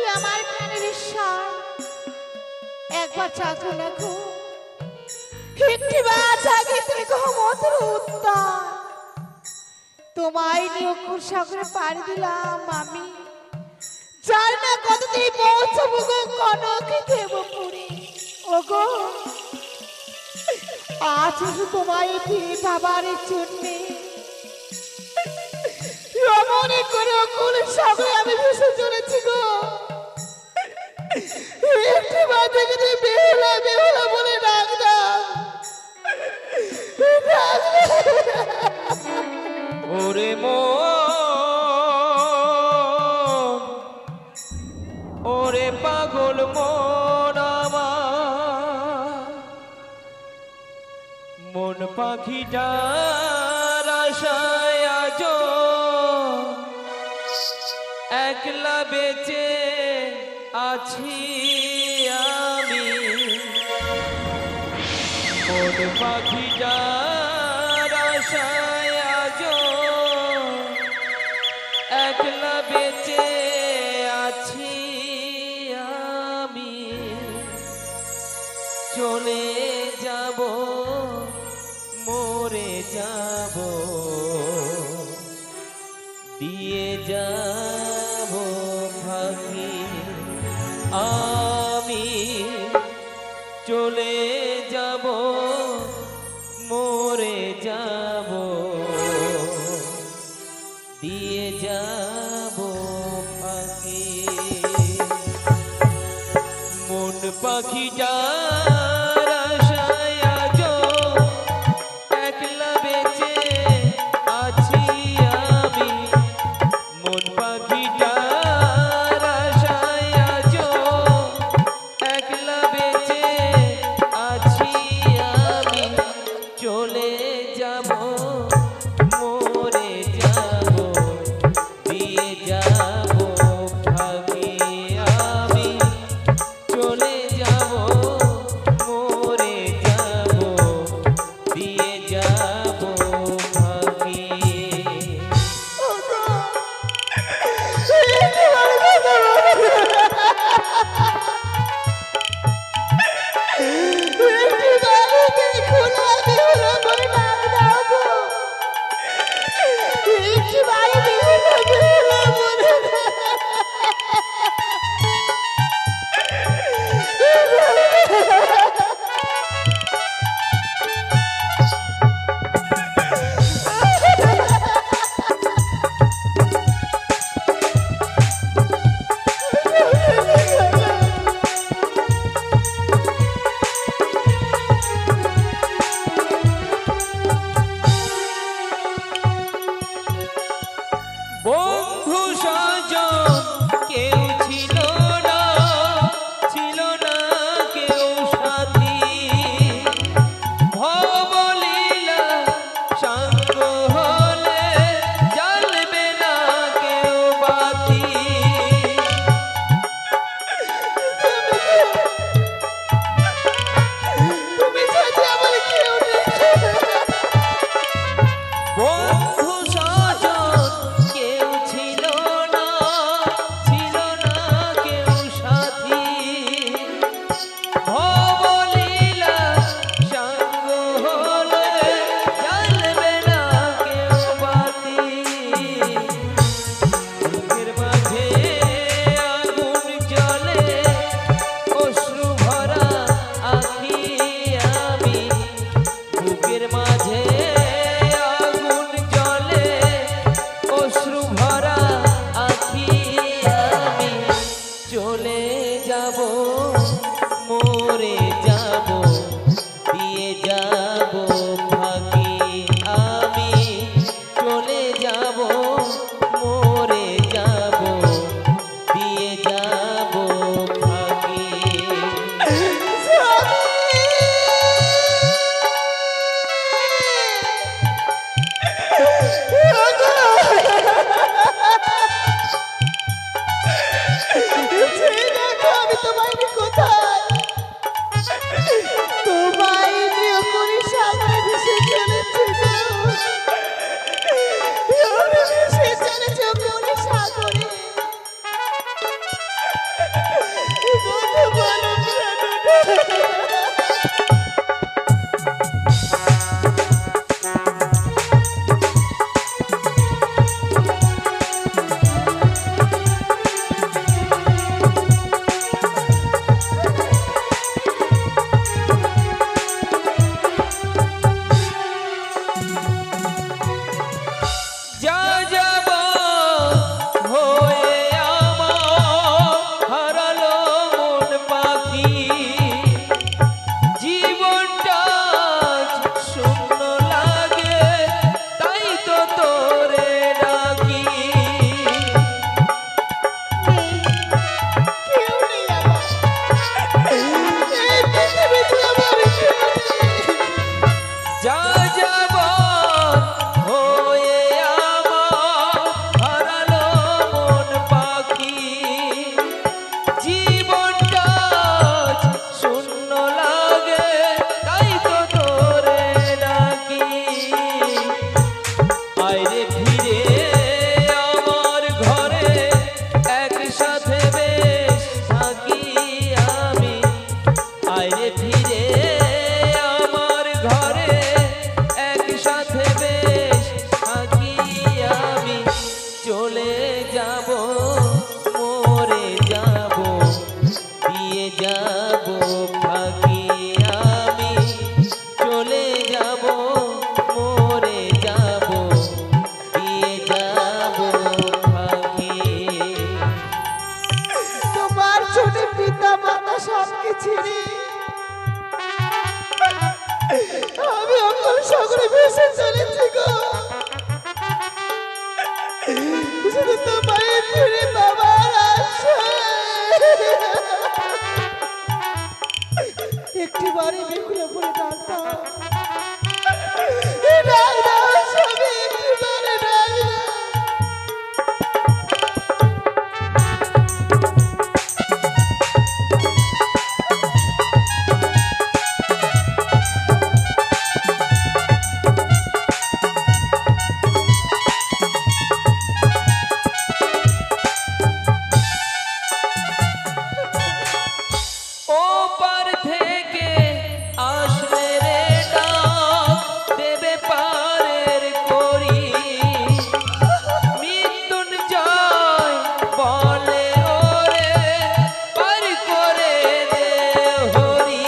আমার প্রাণের ঈশ্বর একবার চাকু রাখো একটি বাজ আগে থেকে মধুর উত্তর তোমায় নিয়ে অকুর সাগরে পাড়ি দিলাম আমি জানি না কতদিন পৌঁছবো গো কনকে দেবপুরে ওগো আজ শুধু তোমায় ফিরে পাবার জন্যে মনে করে অকুল সাগরে আমি ভেসে চলেছি গো একটি বাজে গেলে বেহুলা বেহুলা বলে ডাক দাও ওরে মন ওরে পাগল মন আমার মন পাখিটার আশায় আজ একলা বেঁচে আছি আমি মন পাখিটার আশায় আজ একলা বেঁচে আছি আমি চলে যাব মরে যাব দিয়ে যাব ফাঁকি আমি চলে যাব মরে যাব দিয়ে যাব ফাঁকি মন পাখি যার আশায় আজ একলা বেঁচে আছি আমি মন পাখি যার আশায় আজ একলা বেঁচে আছি আমি চলে যাব মরে যাব দিয়ে যাব ফাঁকি আমি চলে যাব আমাকে ছেড়ে আমি অকল সাগরে ভেসে চলেছি গো। শুধু তোমায় ফিরে বাবার আশায় একটি বারে বেকুলে পড়ে ডাকতাম, ডাক দাও স্বামী, একটি বারে ডাক দাও। ও পার থেকে আসলে রে ডাক দেবে পারের করি, মৃত্যুঞ্জয় বলে ওরে পার করে দে হরি।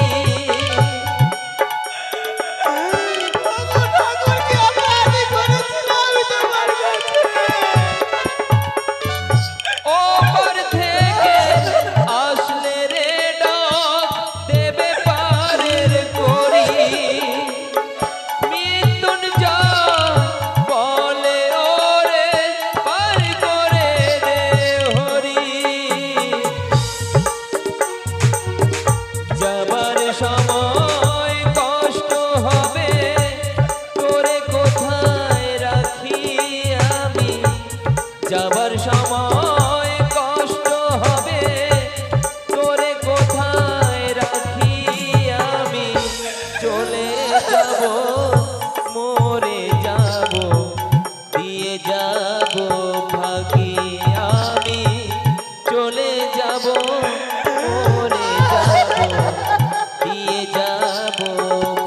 ঠাকুরকে আমি করেছিলাম তোমার কাছে। ও পার থেকে আসলে রে ডাক দেবে পারের করি, মৃত্যুঞ্জয় বলে ওরে পার করে দে হরি। যাবার সময় কষ্ট হবে তোরে কোথায় রাখি আমি, যাবার সময় কষ্ট হবে তোরে কোথায় রাখি আমি, চলে যাব মরে যাব দিয়ে যাব ফাঁকি আমি, চলে যাব মরে যাব দিয়ে যাব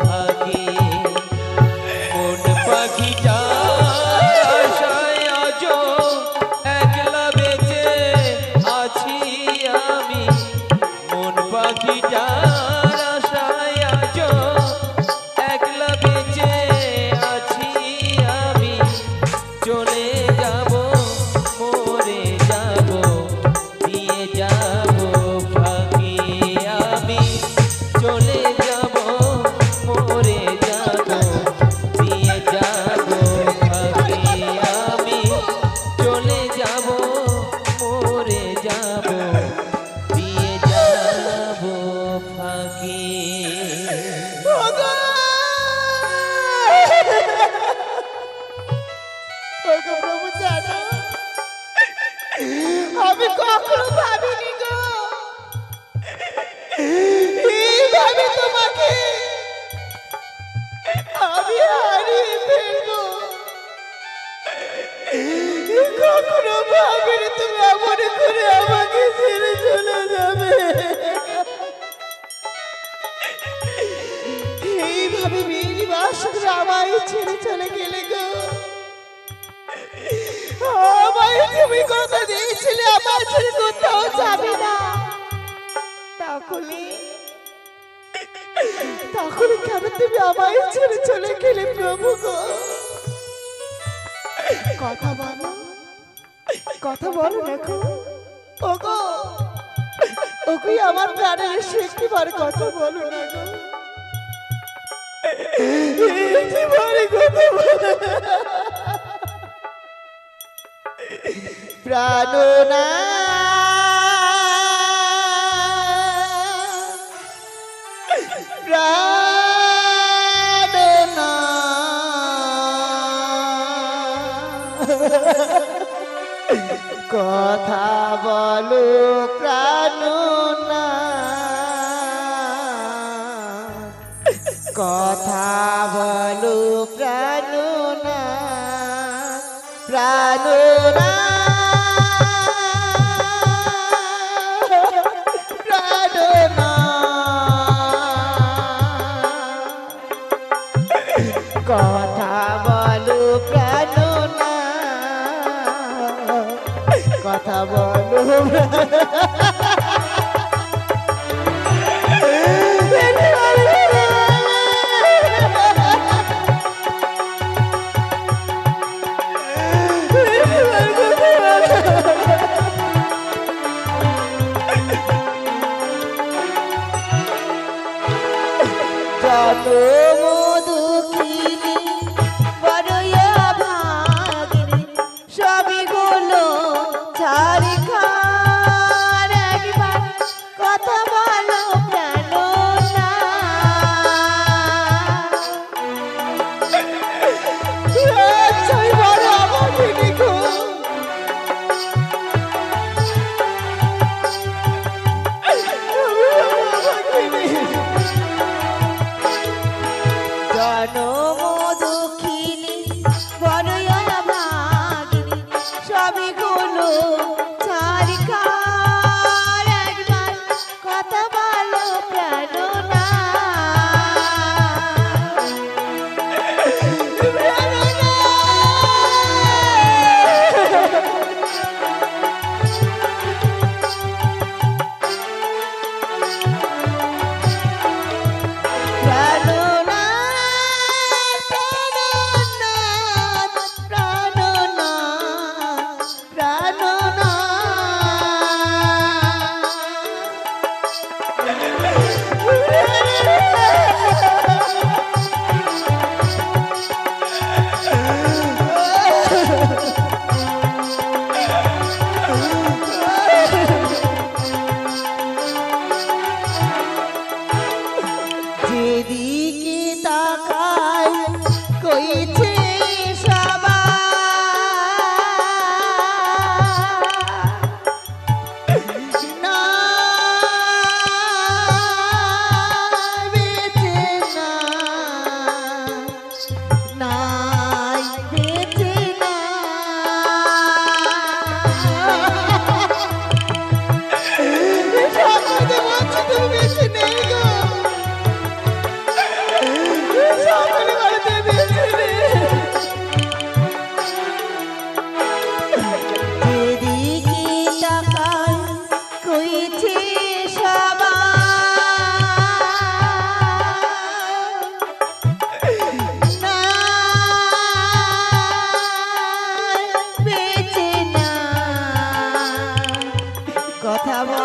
ফাঁকি। মন পাখিটা আশায় আজো একলা বেঁচে আছি আমি, মন পাখিটার আশায় আজো একলা বেঁচে আছি আমি, চলে যাব মরে যাব দিয়ে যাব ফাঁকি আমি, চলে যাব মরে যাব দিয়ে যাব ফাঁকি আমি, চলে যাব মরে যাব দিয়ে যাব ফাঁকি। ওগো! ওগো প্রভু জানো, আমি কখনো ভাবিনি গো এইভাবে তোমাকে আমি হারিয়ে ফেলবো। কখনো ভাবিনি তুমি এমন করে আমাকে ছেড়ে চলে যাবে। এইভাবে মেয়েরি বাস করে আমায় ছেড়ে চলে গেলে গো। আমায় তুমি কথা দিয়েছিলে আমার ছেড়ে কোথাও যাবে না, তাহলে তাহলে কেন তুমি আমায় ছেড়ে চলে গেলে প্রভু গো? কথা বলো, কথা বলো দেখো। ওগো ওগো আমার প্রাণের শেষবার কথা বলো না গো, একটিবারে কথা বলো। প্রাণনা প্রাণনা কথা বলো প্রাণনা, কথা বলো প্রাণনা, প্রাণনা প্রাণনা, কথা বলো প্রাণনা, কথা বলো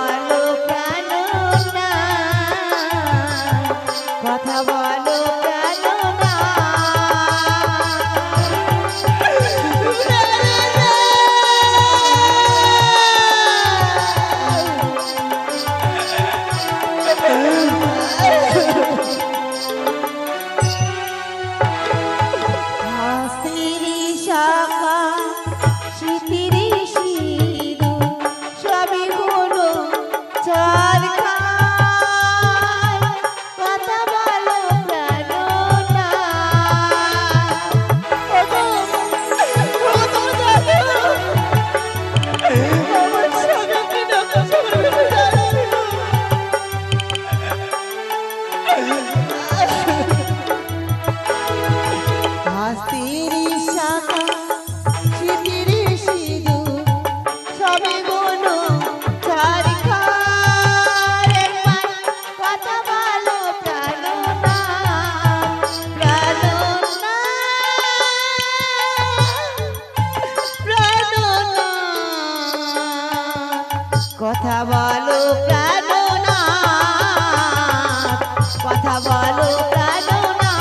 বলো প্রাণনা, কথা বলো প্রাণনা। হাসিরি শাখা স্মৃতিরি সিঁদুর সবই হলো ঝাড়খাঁড, কথা বলো প্রাণনা। ওগো, ওগো জানো, আমার স্বামীকে ডাকা সবাই যাচ্ছিল। হাসিরি শাখা স্মৃতিরি সিঁদুর সবই হলো ঝাড়খাঁড, একবার কথা বলো প্রাণনা, প্রাণনা, প্রাণনা, কথা বলো প্রাণনা, কথা বলো প্রাণনা,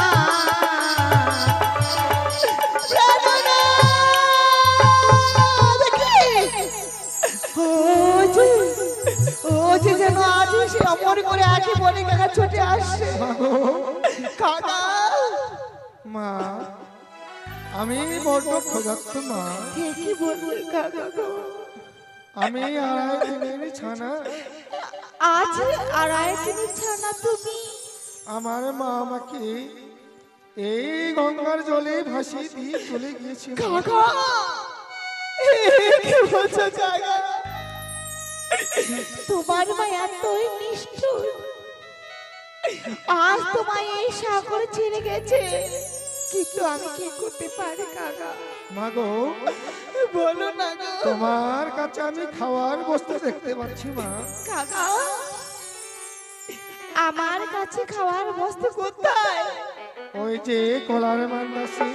প্রাণনা। দেখি, ও যে যেন আজ সে অমর করে আঁকে বলে কাকা ছুটে আসছে। কাকা, মা, আমি বড্ড ক্ষুধার্ত মা। কি বলবেন কাকা গো? আমি আড়াই দিনের ছানা। আজ আড়াই দিনের ছানা তুমি? আমার মা আমাকে এই গঙ্গার জলে ভাসিয়ে দিয়ে চলে গিয়েছে মা। কাকা, কি বলছো কাকা? তোমার মা এতই নিষ্ঠুর, আজ তোমায় এই সাগরে ছেড়ে গেছে, কিন্তু আমি কি করতে পারি কাকা? মা গো, বলো না গো। তোমার কাছে আমি খাওয়ার বস্তু দেখতে পাচ্ছি মা। কাকা, আমার কাছে খাওয়ার বস্তু কোথায়? ওই যে কলার মান্দাসি।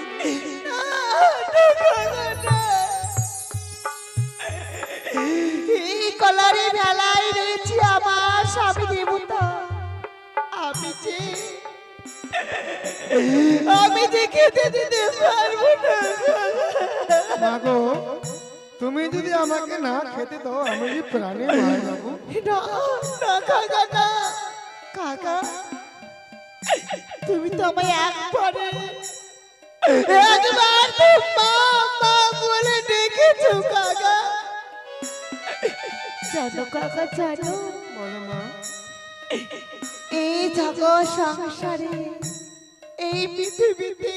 এই কলারে ভেলায় রয়েছে আমার স্বামী দেবতা। আমি যে খেতে দিতে পারবো না। মা গো, তুমি যদি আমাকে না খেতে দাও আমি যে প্রাণে মারা যাবো। না, না কাকা, না কাকা, তুমি তো আমায় একবার তো মা মা বলে ডেকেছো কাকা। জানো কাকা, জানো, বলো মা। এই জগৎ সংসারে, এই পৃথিবীতে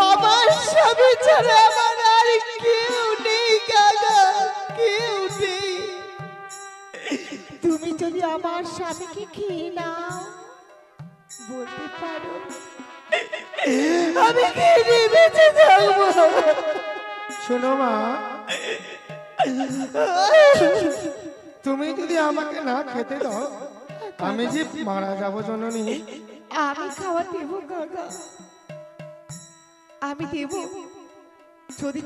আমার স্বামী ছাড়া আমার আর কেউ নেই কাকা, কেউ নেই। তুমি যদি আমার স্বামীকে খেয়ে নাও, বলতে পারো আমি খেয়ে বেঁচে যাবো। শোনো মা, তুমি যদি আমাকে না খেতে দাও আমি যে মারা যাবো জননী। আমি খাওয়া দেবো কাকা, আমি দেব, যদি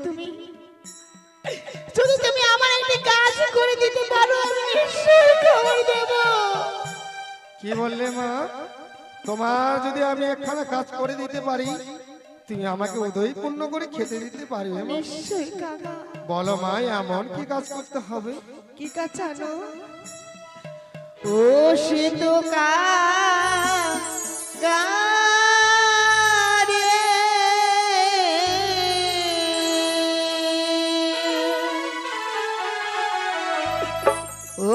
তুমি আমার একটি কাজ করে দিতে পারো, আমি নিশ্চয়ই খাবার দেব। কি বললে মা? তোমার যদি আমি একখানা কাজ করে দিতে পারি তুমি আমাকে উদয় পূর্ণ করে খেতে দিতে পারবে মা? নিশ্চয়ই কাকা। বলো মা, এমন কি কাজ করতে হবে? কি কাজ জানো? ও সে তো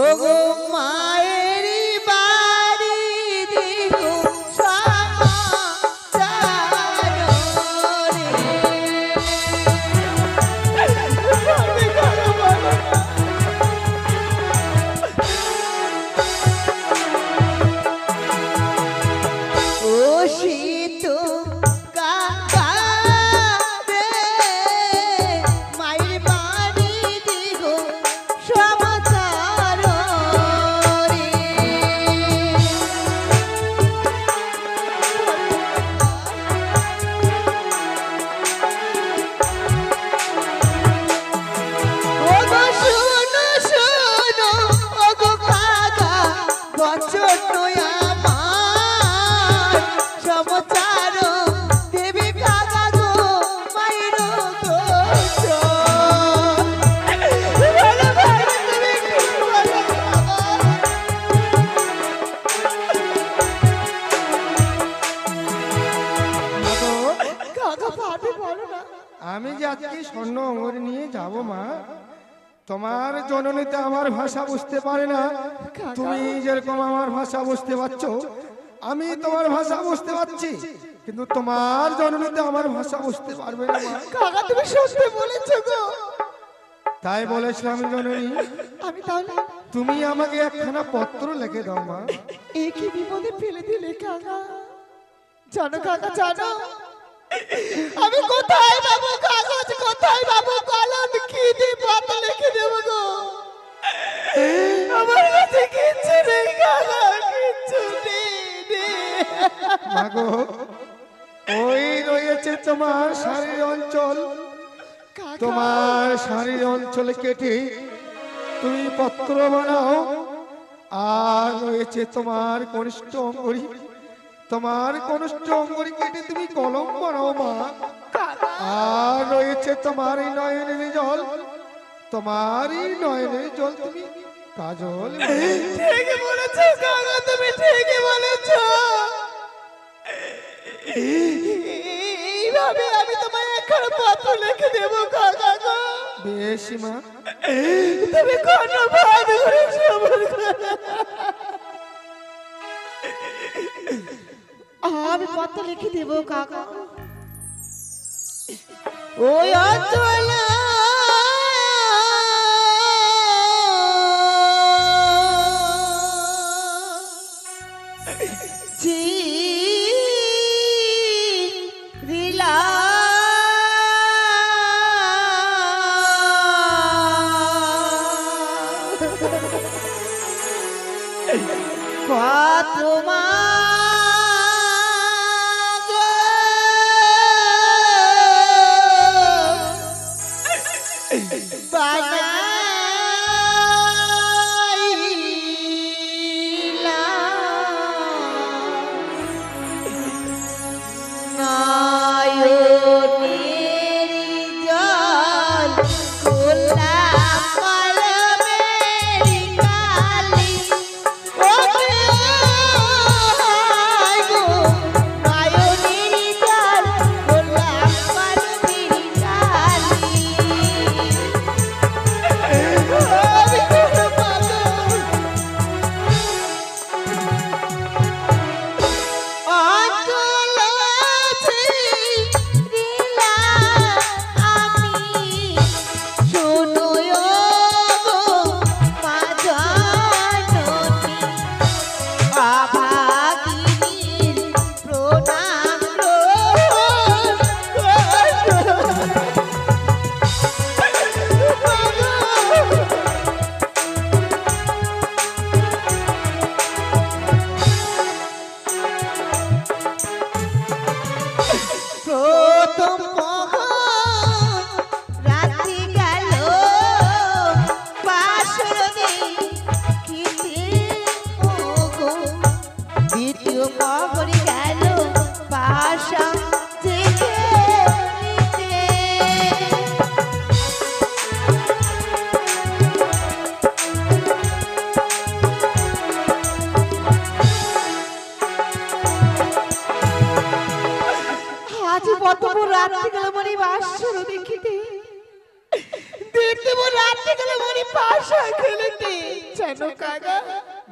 ও গো মায়ের বাড়ি দিল মায়ের বাড়ি দিল সমাচার রে। আজকে স্বর্ণ অঙ্গরে নিয়ে যাব মা। তোমার জননীতে আমার ভাষা বুঝতে পারে না, তুমি যেরকম আমার ভাষা বুঝতে পারছো, আমি তোমার ভাষা বুঝতে পারছি, কিন্তু তোমার জননীতে আমার ভাষা বুঝতে পারবে না মা। কাকা তুমি সত্যি বলেছো গো। তাই বলেছিলাম জননী, আমি তাহলে তুমি আমাকে একখানা পত্র লিখে দাও মা। এই কি বিপদে ফেলে দিলে কাকা। জানো কাকা, জানো আমি কোথায় পাবো কাগজ, কোথায় পাবো কলম, কি দিয়ে পত্র লিখে দেবো গো। আমার কাছে কিচ্ছু নেই কাকা, কিচ্ছু নেই। মা গো, ওই রয়েছে তোমার শাড়ির অঞ্চল, তোমার শাড়ির অঞ্চলে কেটে তুমি পত্র বানাও। আর রয়েছে তোমার কনিষ্ঠ অঙ্গুরি, তোমার কনিষ্ঠ অঙ্গুরি কেটে তুমি কলম বানাও মা। আর রয়েছে তোমার এই নয়নের জল, তোমার এই নয়নের জল তুমি কাজল। ঠিকই বলেছো কাকা, তুমি ঠিকই বলেছো। এইভাবে আমি তোমায় একটা পত্র লিখে দেবো কাকা গো। বেশ মা, তুমি কোনো ভাব করে সবর করো। আমি পত্র লিখে দেবো কাকা। ওই অঞ্চল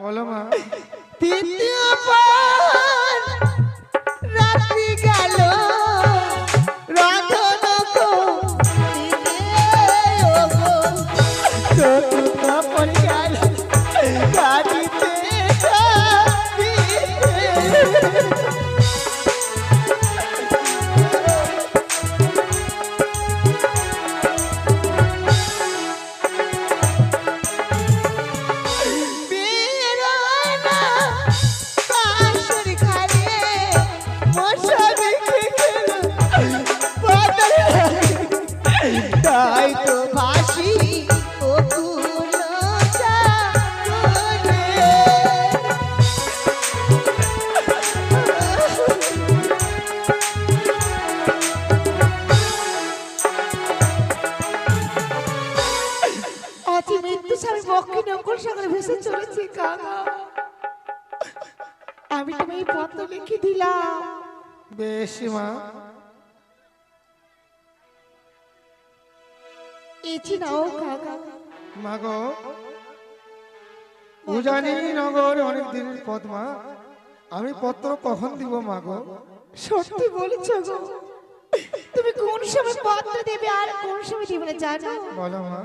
বলো মা। তৃতীয় রাত্রি গেল রাধন তাই তো ভাসি ও আজ মৃত্যু স্বামী বক্ষে নকল সাগরে ভেসে চলেছি কাকা। আমি তোমায় পত্র লিখে দিলাম। বেশ মা, ইচ্ছে নাও কাকা। মাগো উজানি নগর অনেক দিনের পথ মা, আমি পত্র কখন দিব মাগো? সত্যি বলছো গো? তুমি কোন সময় পত্র দেবে আর কোন সময় দেবে না জানো? বলো মা।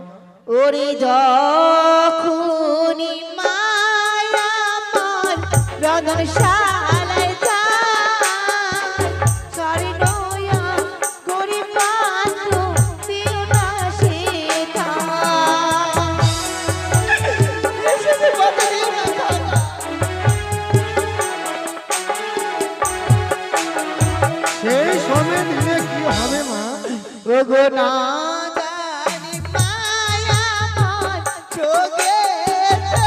ওরে যখনই মায়া আমার রন্ধনশালায় যায়, সরি নয়া গরিব পাত্র দিও না সেটা। এসেছে কথা দিও না কাকা। সেই সময় দিলে কি হবে মা? ওগো না জানি মায়া আমার চোখেতে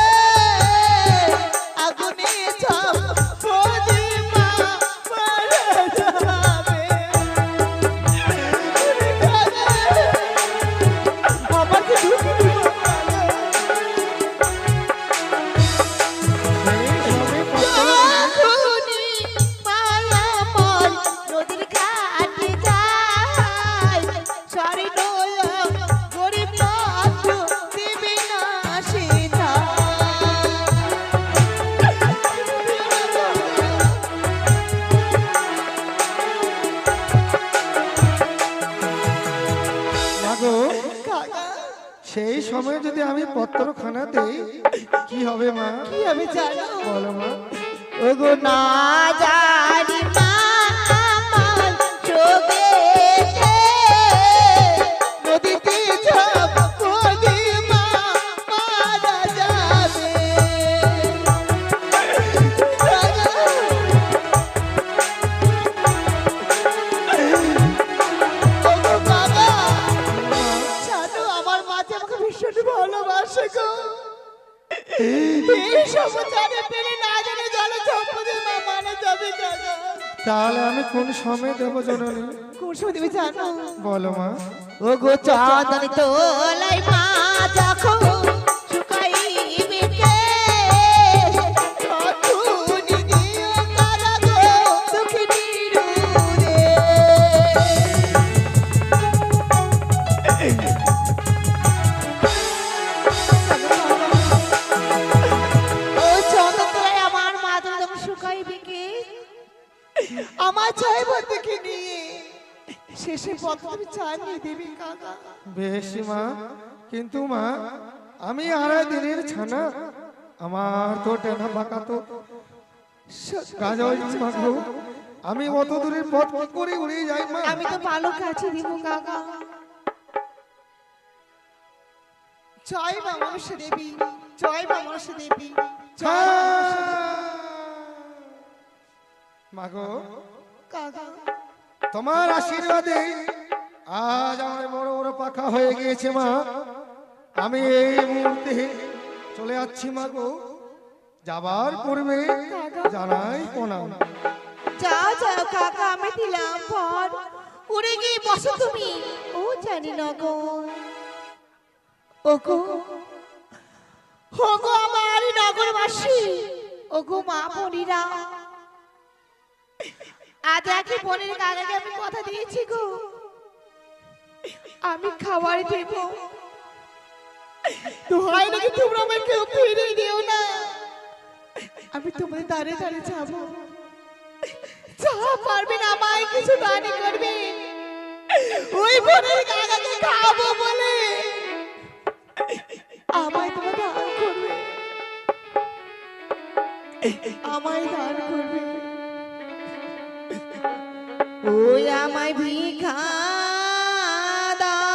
আগুনে ঝাঁপড়ে মা মারা যাবে। আমাকে দুঃখ দিও না। সেই সময় পত্র যখনই মায়া আমার নদীর ঘাটে যায়, সরি নয়া গরিব পাত্র দেবে না সেটা। মাগো কাকা সেই সময় যদি আমি পত্রখানা দেই কি হবে মা? কি আমি জানো? বলো মা। ওগো না জানি মা আমার চোখেতে নদীতে ঝাঁপড়ে মা মারা যাবে। ওগো বাবা, জানো আমার মা যে আমাকে ভীষণ ভালোবাসে গো। এই সমাচারে পেলে না জানে জলে ঝাঁপড়ে মা মারা যাবে কাকা। তাহলে আমি কোন সময় দেবো জননী? কোন সময় দেবে জানো? বলো মা। ওগো চাঁদন তোলাই মা যখন শুকাইবে কেশ, তখনই দিও কারা গো দুঃখিনী রুদে। ও চাঁদন তোলাই আমার মা যখন শুকাইবে কেশ, আমার চাই বন্ধুকে নিয়ে শেষে পথ তুমি চালিয়ে দেবে কাকা। বেশ মা, কিন্তু মা আমি আড়াই দিনের ছানা, আমার তো টেনা পাকা তো গাজল মাগো, আমি অত দূরের পথ কি করে উড়ে যাই মা? আমি তো ভালো কাছে দিব কাকা। জয় মা মনসা দেবী, জয় মা মনসা দেবী, জয় মা মনসা দেবী। মাগো কাকা তোমার আশীর্বাদে আজ আমার বড় বড় পাখা হয়ে গিয়েছে মা, আমি এই মুহূর্তে চলে যাচ্ছি মাগো, যাবার পূর্বে জানাই প্রণাম। যাও যাও কাকা, আমি দিলাম পর, উড়ে গিয়ে বসো তুমি ও জানি নগর। ওগো ওগো আমার নগরবাসী, ওগো মা বোনেরা, আজ একই বোনের কাকাকে আমি কথা দিয়েছি গো, আমি খাবার দেব। তো হয় নাকি তোমরা আমাকে কেউ ফিরিয়ে দিও না, আমি তোমাদের দাঁড়ে দাঁড়ে যাবো। যা পারবেন আমায় কিছু দানি করবে, ওই বোনের কাকাকে খাবো বলে আমায় তোমার দান করবে, আমায় দান করবে। ওই আমায় ভিক্ষা দাও,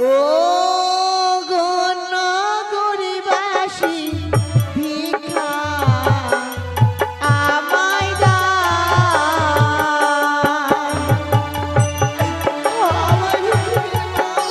ও গো নগরবাসী ভিক্ষা আমায় দাও। আমায় ভিক্ষা দাও।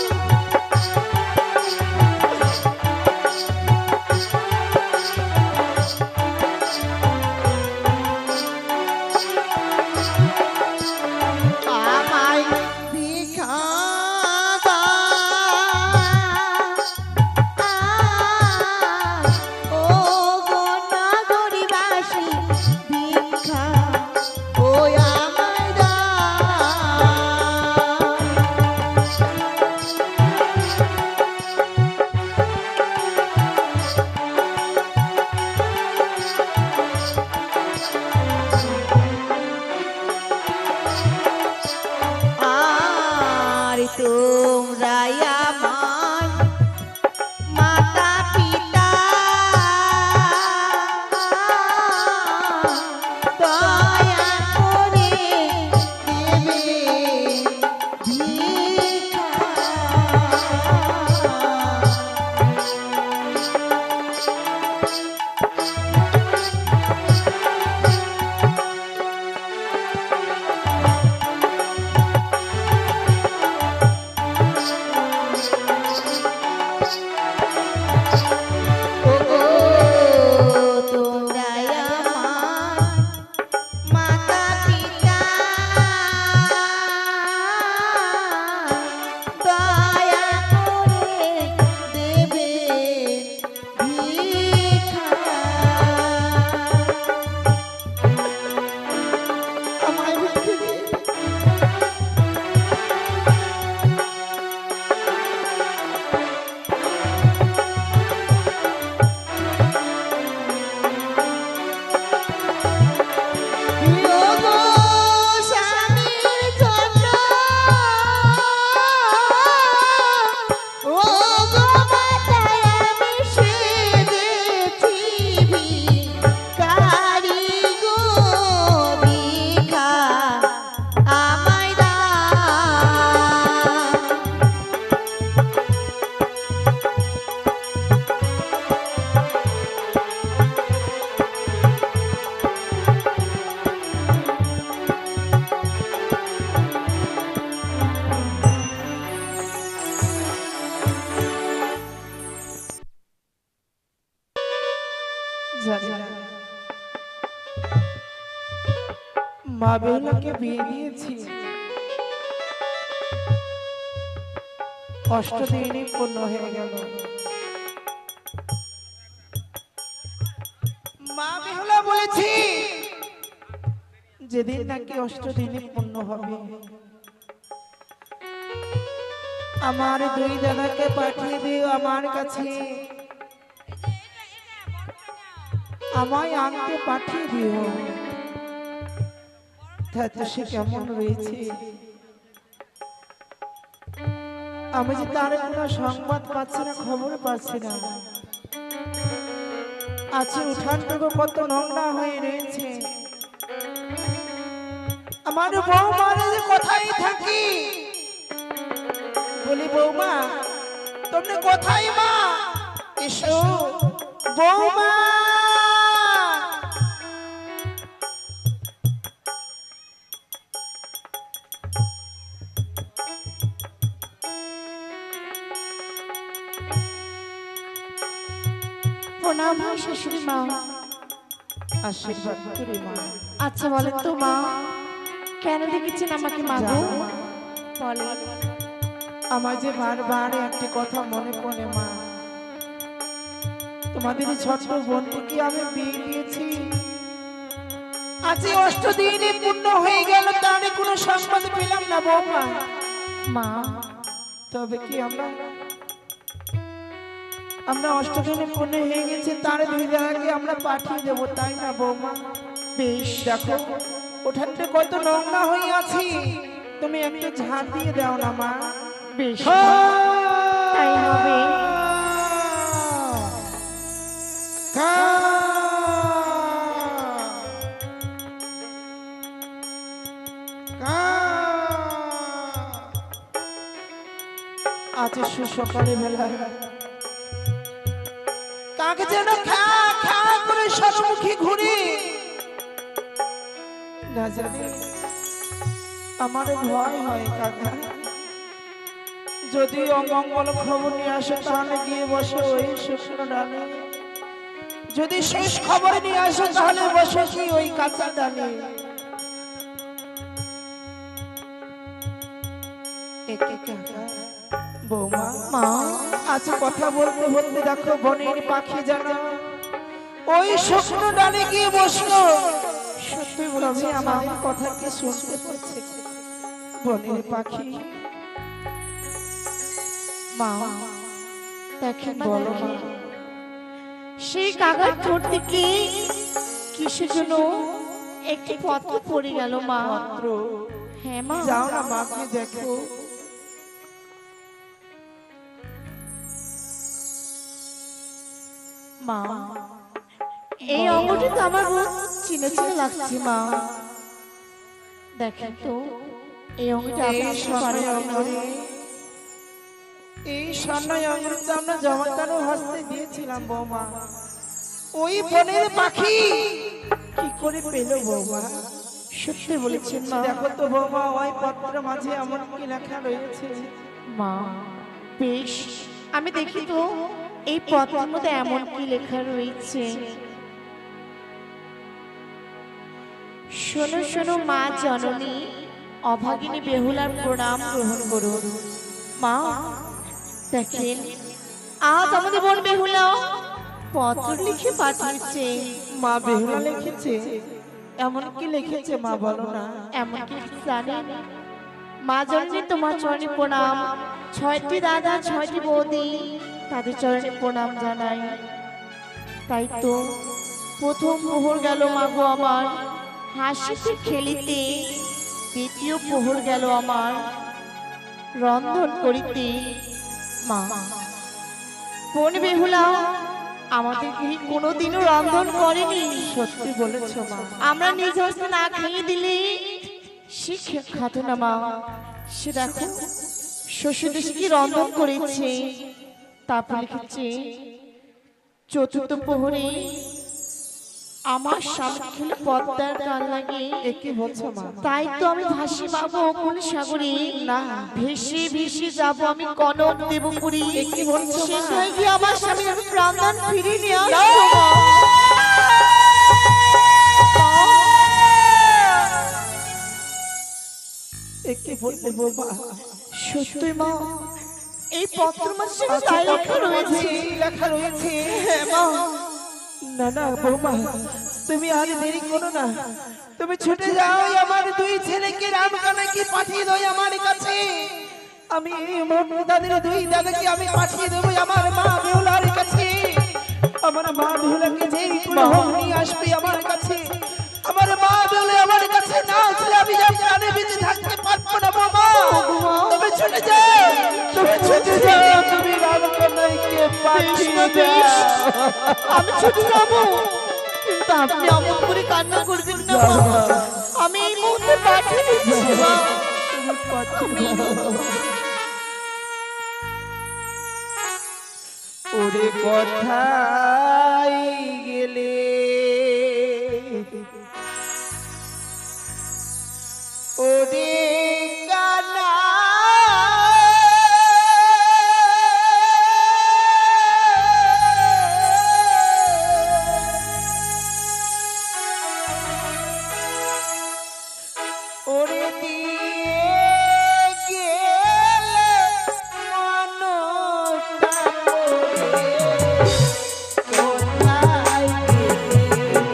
মা বেহুলাকে বিয়ে দিয়েছি, 8 দিনই পূর্ণ হয়ে গেল। মা বেহুলা বলেছি যেদিন নাকি 8 দিনই পূর্ণ হবে, আমার 2 দাদাকে পাঠিয়ে দিও আমার কাছে, আমায় আনতে পাঠিয়ে দিও। তাতে সে কেমন রয়েছে, আমি যে তার কোনো সংবাদ পাচ্ছি না, খবর পাচ্ছি না। আছে উঠানটুকু কত নোংরা হয়ে রয়েছে। আমার বৌমা যে কোথায় থাকি, বলি বৌমা তুমি কোথায় মা, এসো বৌমা। প্রণাম শাশুড়ি মা, আশীর্বাদ করি মা। আচ্ছা বলেন তো মা, কেন দেখেছেন আমাকে মা গো? বলে আমার যে বারবার একটি কথা মনে পড়ে মা, তোমাদের এই ছোট্ট বোনটিকে আমি বিয়ে দিয়েছি, আজ 8 দিনই পূর্ণ হয়ে গেল, তার কোনো সংবাদ পেলাম না বৌমা। মা তবে কি আমরা 8 দিনে পূর্ণ হয়ে গেছে, তার 2 দিন আগে আমরা পাঠিয়ে দেবো, তাই না বৌমা? বেশ, দেখো ওঠানটা কত নোংরা হয়ে আছে, তুমি একটু ঝাড় দিয়ে দাও না মা। বেশ তাই হবে। আজ সুসকালে বেলা কাকে যেন খা খা করে সরমুখী ঘুরে না জানি, আমার ভয় হয় কাকা। যদি অমঙ্গল খবর নিয়ে আসে তাহলে গিয়ে বসে ওই শুকনো ডালে, যদি শেষ খবর নিয়ে আসে তাহলে বসে কি ওই কাঁচা ডালে। একে কাকা বৌমা মা আজ কথা বলতে বলতে দেখো বনের পাখি যেন ওই শুকনো ডালে গিয়ে বসলো। সত্যি বলছি আমার কথা কি শুনতে পাচ্ছে বনের পাখি? মা দেখেন বলো মা। সেই কাগজ ঠোঁট থেকে কিসের জন্য একটি পত্র পড়ে গেল মা। পত্র? হ্যাঁ মা। যাও না মাকে দেখো। মা এই অঙ্গটি তো আমার বহুত চিনে চিনে লাগছে মা। দেখেন তো এই অঙ্গটি এই আপনার স্বর্ণ পারে অঙ্গরে, এই স্বর্ণ অঙ্গরে তো আমরা জমাতারও হস্তে দিয়েছিলাম বৌমা। ওই বনের পাখি কি করে পেল বৌমা? সত্যি বলেছেন মা। দেখো তো বৌমা ওই পত্রের মাঝে এমন কি লেখা রয়েছে। মা বেশ আমি দেখি তো এই পত্রের মধ্যে এমন কি লেখা রয়েছে। শোনো শোনো মা জননী, অভাগিনী বেহুলার প্রণাম গ্রহণ করুন। মা দেখেন আজ আমাদের বোন বেহুলা পত্র লিখে পাঠিয়েছে। মা বেহুলা লিখেছে? এমন কি লিখেছে মা বলো না। এমন কি জানেন মা জননী, তোমার চরণে প্রণাম। 6টি দাদা 6টি বৌদি তাদের চরণে প্রণাম জানাই। তাই তো প্রথম প্রহর গেল মা গো আমার হাসিতে খেলিতে, দ্বিতীয় প্রহর গেল আমার রন্ধন করিতে। মা বোন বেহুলা আমাদের গৃহে কোনোদিনও রন্ধন করেনি। সত্যি বলেছো মা। আমরা নিজ হস্তে না খেয়ে দিলে সে খাতো না মা। সে দেখো শ্বশুরদেশে কি রন্ধন করেছে। তারপর লিখেছে চতুর্থ প্রহরে আমার স্বামী খেলে পদ্মার গান লাগে। কি বলছো মা? তাই তো আমি ভাসি পাবো কোন সাগরে, না ভেসে ভেসে যাবো আমি কনক দেবপুরী। কি বলছো মা? সেটাই কি আমার স্বামী আমি প্রাণদান ফিরিয়ে নিয়ে আসবো মা। একে বলতে বৌমা সত্যি মা এই পত্র মাসে তাই লেখা রয়েছে লেখা রয়েছে। হ্যাঁ মা না না বৌমা, তুমি আর দেরি করো না, তুমি ছুটে যাও আমার দুই ছেলেকে রামকানাকে পাঠিয়ে দাও আমার কাছে। আমি তাদের দুই দাদাকে আমি পাঠিয়ে দেবো আমার মা বেহুলার কাছে। আমার মা বেহুলাকে যেই করে হোক নিয়ে আসবে আমার কাছে। আমার মা বেহুলা আমার কাছে না আসলে আমি যা প্রাণে বেঁচে থাকতে পারবো না বাবা। তুমি ছুটে যাও, তুমি ছুটে যাও, তুমি রামকানাকে পাঠিয়ে দাও। আমি ছুটে যাবো কিন্তু আপনি অমন করে কান্না করবেন না মা আমি এই মুহূর্তে পাঠিয়ে দিচ্ছি মা ওরে কোথায় গেলে ওরে কানা ওরে দিয়ে গেলে মনটা কোথায় গেলে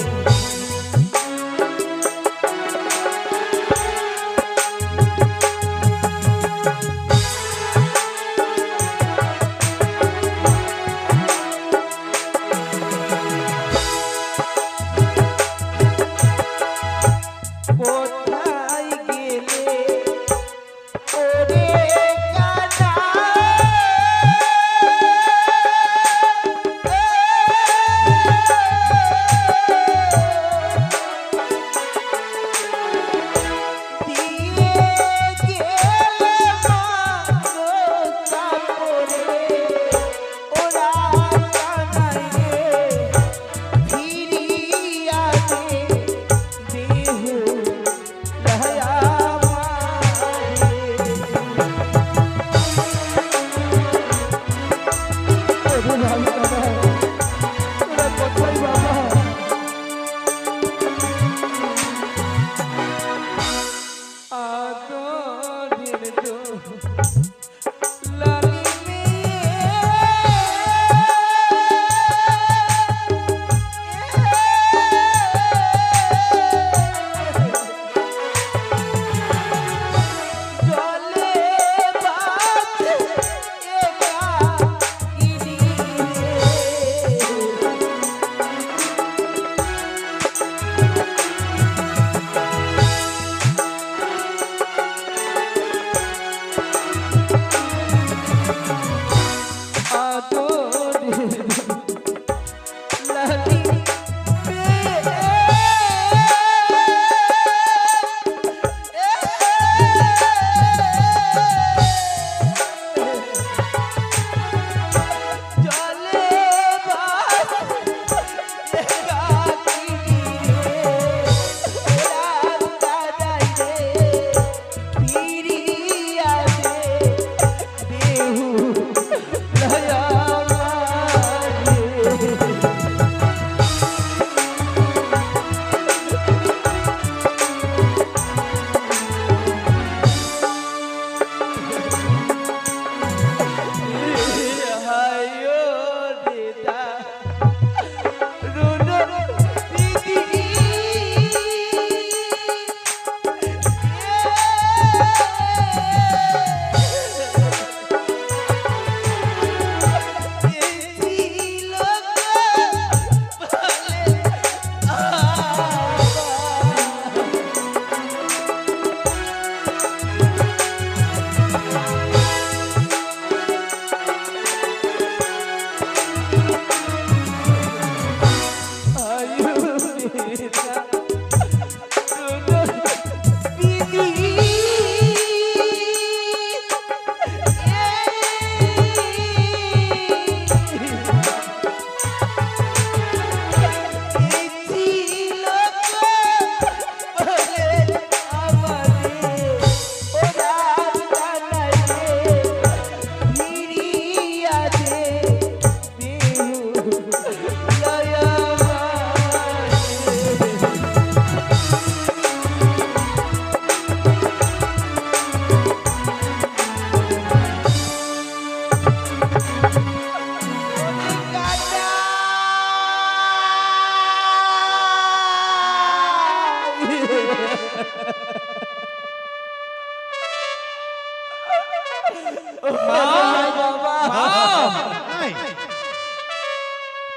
কোথায় গেলে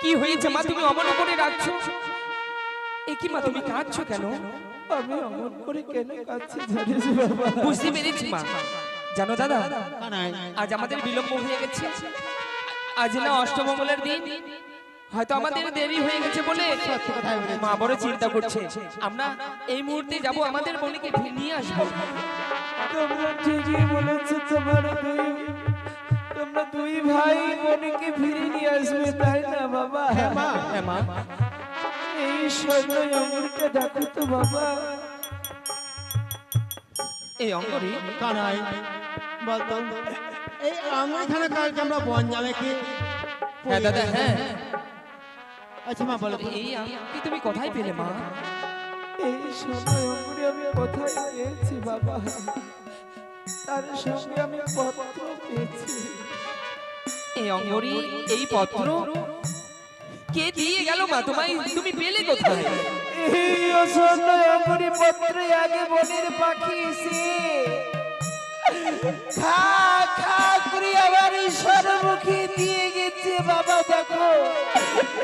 কি হয়েছে মা, তুমি অমন করে রাখছো? এ কি মা, তুমি কাঁদছো কেন? আমি অমন করে কেন কাঁদছি জানিস বাবা? বুঝতে পেরেছি মা। জানো দাদা, আজ আমাদের বিলম্ব হয়ে গেছে। আজ না অষ্টমঙ্গলের দিন, হয়তো আমাদের দেরি হয়ে গেছে বলে মা বড় চিন্তা করছে। আমরা এই মুহূর্তে যাব, আমাদের বোনকে নিয়ে আসবো। তোমরা ঠিকই বলেছো, তোমরা দুই ভাই বোনকে ফিরে নিয়ে আসবে, তাই না বাবা? হ্যাঁ মা। এই স্বর্ণ অঙ্গুরটা দেখো তো বাবা। এই অঙ্গরি কানাই বলতো এই আঙুরখানা কালকে আমরা বন যাবে কি? হ্যাঁ দাদা, হ্যাঁ। আচ্ছা মা বলো তো। এই আংটি তুমি কোথায় পেলে মা? এই স্বর্ণ অঙ্গুরে আমি কোথায় পেয়েছি বাবা? তার সঙ্গে আমি পত্র পেয়েছি। এই অঙ্গরি, এই পত্র কে দিয়ে গেল মা তোমায়? তুমি পেলে কোথায়? এই স্বর্ণ অঙ্গুরে পত্রে আগে বনের পাখি এসে খা খা করে আমার সর্বমুখী দিয়ে গেছে বাবা। দেখো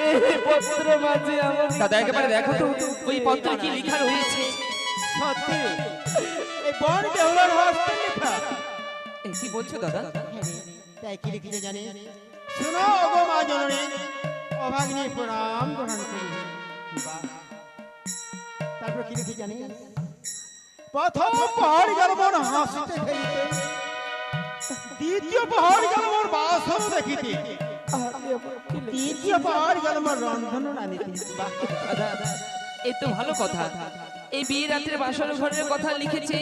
এই পত্র মাঝে আমার দাদা একেবারে দেখো তো ওই পত্রে কি লেখা রয়েছে। সত্যি এই বন দেওয়ার হস্তে লেখা। এই কি বলছো দাদা? তাই কি লিখিতে জানি? শোনো গো মা জননী, অভাগিনী প্রণাম গ্রহণ করি। তারপর কি লিখি জানি? প্রথম পাহাড় গেল মন হাসিতে খেলিতে, দ্বিতীয় পাহাড় গেল মোর বাসন দেখিতে, তৃতীয় পাহাড় গেল মোর রন্ধন রাঁধিতে। দাদা এই তো ভালো কথা। এই বিয়ে রাত্রে বাসর ঘরের কথা লিখেছে।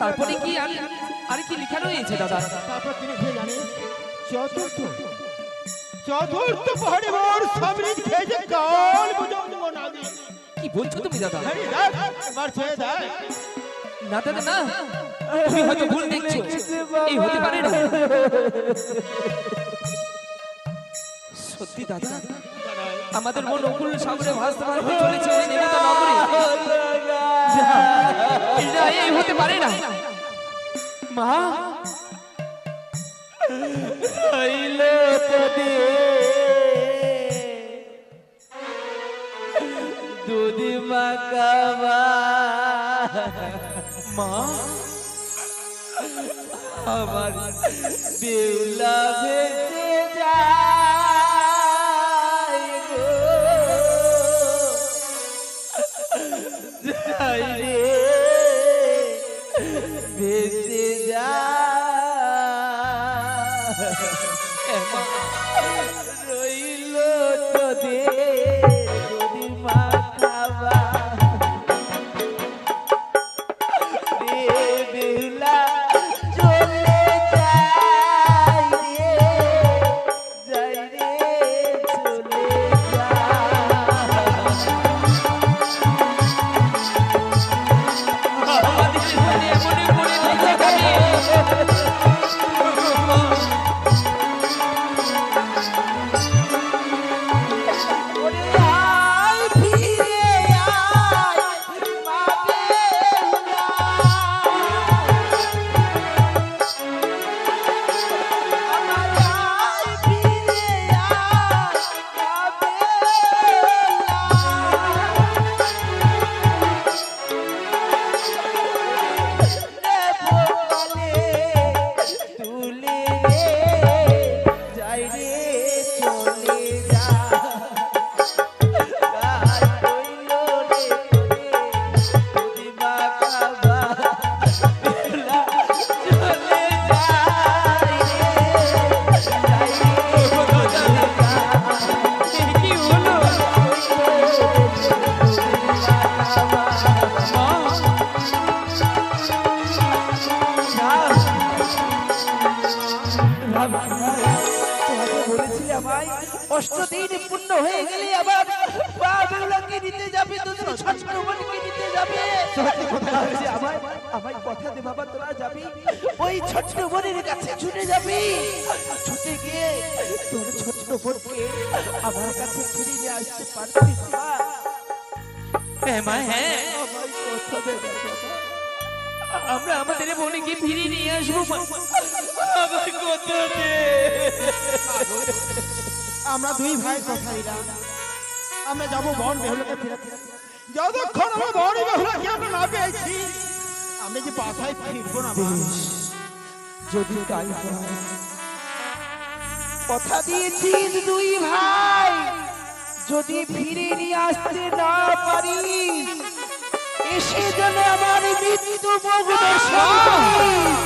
তারপরে কি আর কি লেখা রয়েছে দাদা? তারপর কি লিখে জানি? চতুর্থ পাহাড়ে মোর সমৃদ্ধ খেয়েছে কাল বুঝানো নাগি। কি বলছো তুমি দাদা? এবার ছেড়ে দেয়। না দাদা না, তুমি হয়তো ভুল দেখছো। এই হতে পারে না। সত্যি দাদা, আমাদের মন অকুল সাগরে ভাসতে ভাসতে চলেছে ওই নিমিত নগরে। না, এই হতে পারে না মা। হইলো দুধি মাকাবা মা আমার বেউলা ভেসে যায় গো, যাই রে ভেসে যায়। রইল তোদের দুধি মাখাবা বেহুলা চলে যাই রে চলে আমাদের জীবনে এমনই করে থেকে যাবে। ওরে আয় ফিরে আয় মা বেহুলা, আমার আয় ফিরে আয় মা বেহুলা। রে ভোলে তুলে রে যাই রে চলে যা। কি হলো অষ্টদিন পূর্ণ হয়ে গেলে আবার বাবুলাকে নিতে যাবে, তোদের ছোট্টমণিকে নিতে যাবে। আমায় আমায় কথা দে বাবা, তোরা যাবি ওই ছোট্টমণির কাছে ছুটে যাবি। ছুটে গিয়ে তোর ছোট্টমণিকে আমার কাছে ফিরিয়ে নিয়ে আসতে পারবি? হ্যাঁ মা, হ্যাঁ কথা দে না বাবা। আমরা আমাদের বোনকে ফিরিয়ে নিয়ে আসবো মা। আমার কথা দে। আমরা দুই ভাই কথা দিলাম আমরা যাবো বন বেহুলাকে ফেরাতে। যতক্ষণ আমরা বন বেহুলাকে আমরা না পেয়েছি আমরা যে বাসায় ফিরবো না মা। যদি তাই হয়, কথা দিয়েছিস দুই ভাই যদি ফিরে নিয়ে আসতে না পারি এসে যেন আমার মৃত্যু মুখ দর্শন করিস।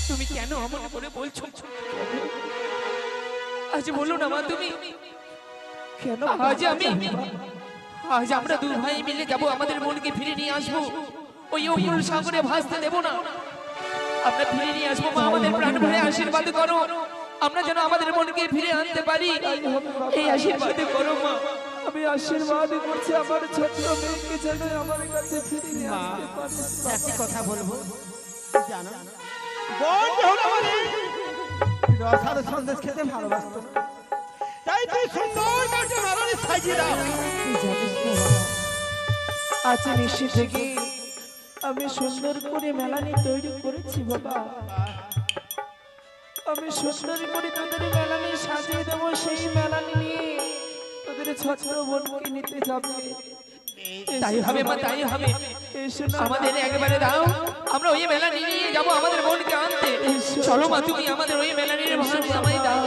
তুমি কেন এমন করে বলছো? আজ বলো না মা তুমি। কেন আজ আমরা দু ভাই মিলে যাব, আমাদের বোনকে ফিরে নিয়ে আসবো। ওই অমূল সাগরে ভাসতে দেব না। আমরা ফিরে নিয়ে আসবো মা, আমাদের প্রাণ ভরে আশীর্বাদ করো। আমরা যেন আমাদের বোনকে ফিরে আনতে পারি, এই আশীর্বাদ করো মা। আমি আশীর্বাদ করছি আমার ছোট্ট মেয়েকে যেন আমার কাছে ফিরে নিয়ে আসতে পারে। একটি কথা বলবো জানো বন বেহুলা মানে রসার সন্দেশ খেতে ভালোবাসতো। তাই তুই সুন্দর কাটে মারানি সাজিয়ে দাও। তুই জানিস না বাবা, আজ নিশ্চিত থেকে আমি সুন্দর করে মেলানি তৈরি করেছি বাবা। আমি সুন্দর করে তোদের মেলানি সাজিয়ে দেবো। সেই মেলানি নিয়ে তোদের ছোট্ট বোনকে নিতে যাবে। তাই হবে মা, তাই হবে। এসো না আমাদের একবারে দাও, আমরা ওই মেলা নিয়ে যাবো আমাদের বোনকে আনতে। চলো মা, তুমি আমাদের ওই মেলা নিয়ে ভাড়া আমায় দাও।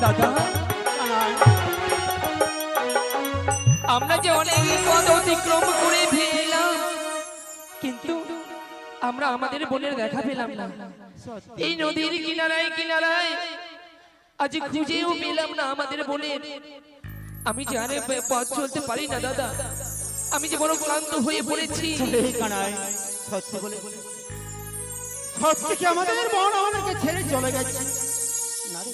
দাদা, আমরা যে অনেক পথ অতিক্রম করে ফেললাম, কিন্তু আমরা আমাদের বোনের দেখা পেলাম না। এই নদীর কিনারায় কিনারায় আজ খুঁজেও পেলাম না আমাদের বোনের। আমি যে আরে পথ চলতে পারি না দাদা, আমি যে বড় ক্লান্ত হয়ে পড়েছি। এই কানাই সত্যি বলে সত্যি কি আমাদের বন আমাদেরকে ছেড়ে চলে গেছে? না রে,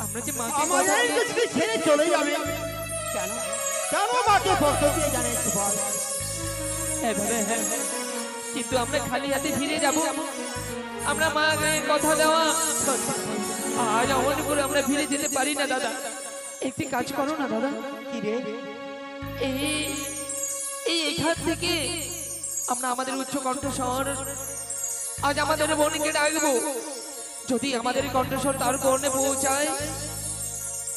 আমরা যে মাকে আমাদেরকে ছেড়ে চলে যাবে কেন? কেন মাকে কষ্ট দিয়ে জানিয়েছি বল? কিন্তু আমরা খালি হাতে ফিরে যাব? আমরা মাকে কথা দেওয়া, আজ অমন করে আমরা ফিরে যেতে পারি না দাদা। একটি কাজ করো না দাদা। কি রে? এই এখান থেকে আমরা আমাদের উচ্চ কণ্ঠস্বর আজ আমাদের বোনকে ডাকবো। যদি আমাদের কণ্ঠস্বর তার কর্ণে পৌঁছায়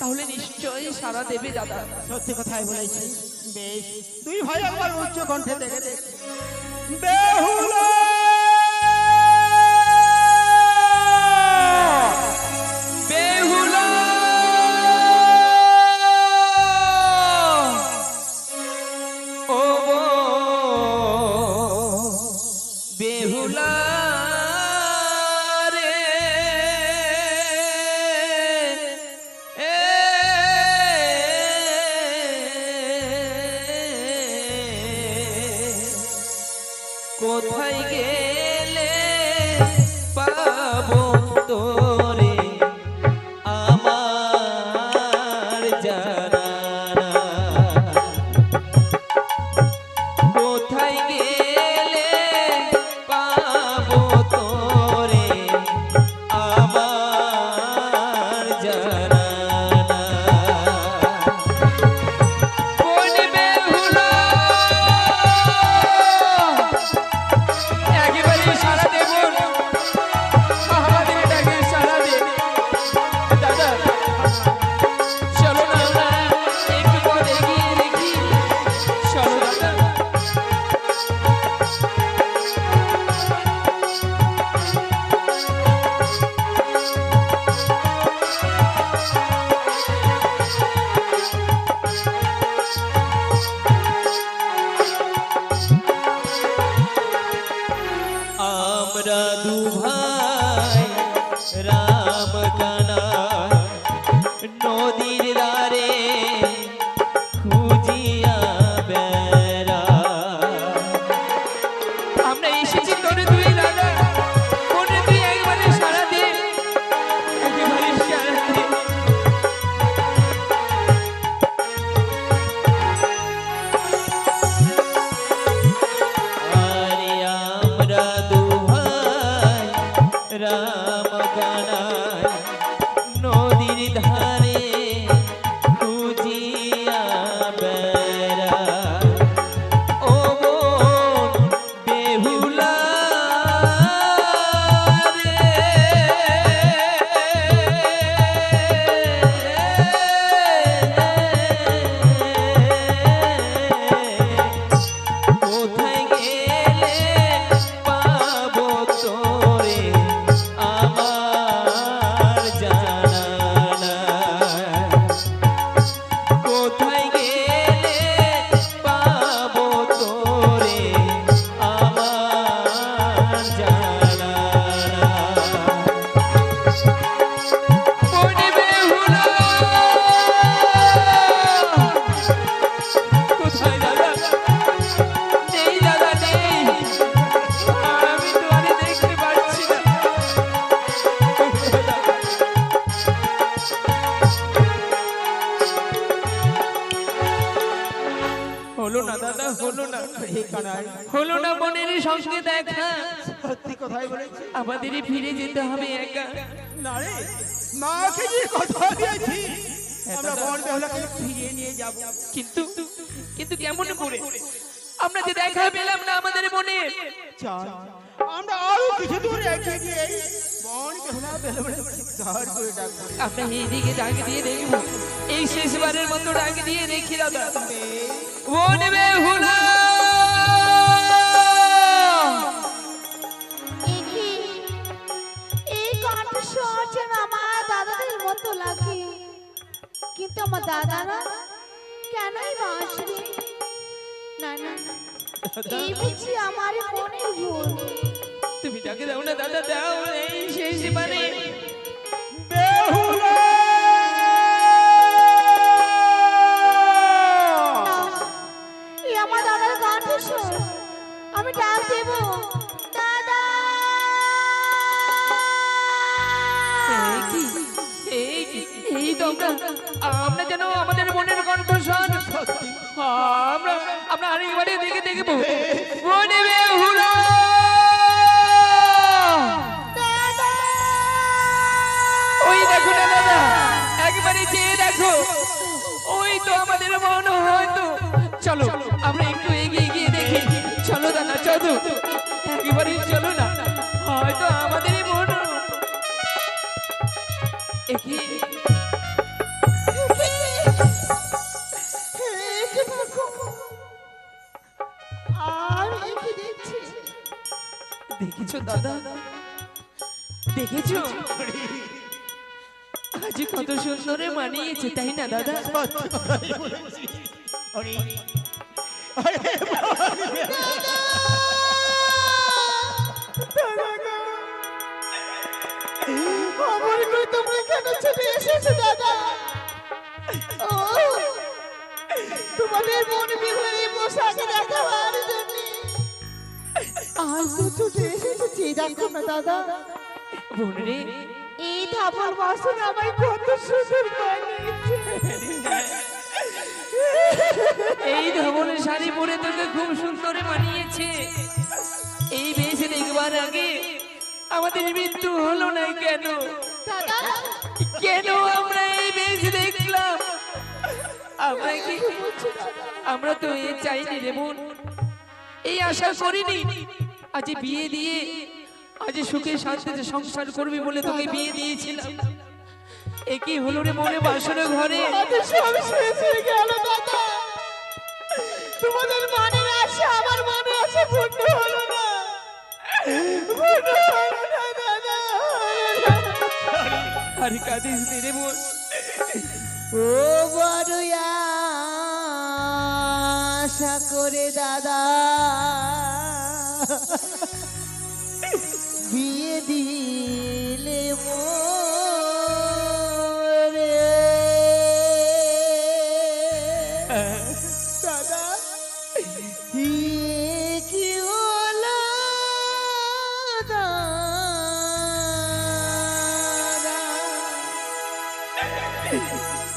তাহলে নিশ্চয়ই সারা দেবে দাদা। সত্যি কথাই বলেছিস। বেশ, তুই ভাই একবার উচ্চ কণ্ঠে দেখে দে। বেহুলা বেহুলা ও বেহুলা রে কোথায় গেলে পাবো তোরে আমার জানা না। কোথায় গেলে পাবো তোরে আমার জানা না। কোন বেহুলা একেবারে সারা দেব, আমাদের ডাকে সারা দে দাদা। চলো না আমরা একটু পথ এগিয়ে দেখি। চলো দাদা। আমরা দু ভাই রাম কানা নদীর ধারে হলো না দাদা, হলো না, এই কানাই হলো না বোনের সঙ্গে দেখা। সত্যি কথাই বলেছি। আমাদেরই ফিরে যেতে হবে একা। না রে, মাকে যে কথা দিয়েছি আমরা বন বেহুলাকে ফিরিয়ে নিয়ে যাব। কিন্তু কিন্তু কেমন করে? আমরা যে দেখা পেলাম না আমাদের মনে। চল আমরা আরো কিছু দূর এগিয়ে গিয়ে বন বেহুলা বেহুলা চিৎকার করে ডাকবো। আমরা এইদিকে ডাক দিয়ে দেখবো, এই শেষবারের মতো ডাক দিয়ে দেখি দাদা। বন বেহুলা! একি এই কণ্ঠস্বর যেন আমার দাদাদের মতো লাগে, কিন্তু আমার দাদারা কেনই বাঁশবে না? না, এই বুঝি আমার মনের ভুল। তুমি ডাকে দাও না দাদা, দাও এই শেষবারে। বেহুলা! না, এই আমার দাদার কণ্ঠস্বর, আমি ডাক দেব দাদা। এই কি? এই কি? এই তো আমরা যেন আমাদের মনের কণ্ঠস্বর। আমরা আমরা আরেকবারে দেখে দেখবো। বন বেহুলা! ওই দেখো না দাদা, একবারে চেয়ে দেখো, ওই তো আমাদের মন হয়তো। চলো আমরা একটু এগিয়ে গিয়ে দেখি। চলো দাদা, চলো একবারে, চলো না, হয়তো আমাদেরই মন। এগিয়ে আর একি দেখছি, দেখেছো দাদা, দেখেছো আজ কত সুন্দরে মানিয়েছে, তাই না দাদা? সত্যি কথাই বলেছি। আরে আরে আমার কই তোমরা কেন ছুটে এসেছো দাদা? ও তোমাদের মন বিহরে পোশাকে দেখাবার জন্য আজ তো ছুটে এসেছি। দেখো না দাদা, বোন রে, এই ধাবল বাসন আমায় কত সুন্দর বানিয়েছে। এই ধবলের শাড়ি পরে তোকে খুব সুন্দরে মানিয়েছে। এই বেশ দেখবার আগে আমাদের মৃত্যু হলো না কেন? দাদা কেন আমরা এই বেশ দেখলাম? আমরা কি, আমরা তো এই চাইনি রে বোন, এই আশা করিনি। আজ বিয়ে দিয়ে আজ সুখে শান্তিতে সংসার করবি বলে তোকে বিয়ে দিয়েছিলাম। এ কি হলো রে মনে বাসর ঘরে? আমাদের সব শেষ হয়ে গেল দাদা। তোমাদের মনের আশা আমার মনে আশা পূর্ণ হলো না, পূর্ণ হলো না দাদা। আর কাঁদিস নে রে বোন। ও বড় আশা করে দাদা বিয়ে দিলে মোরে দাদা। কি হলো দাদা?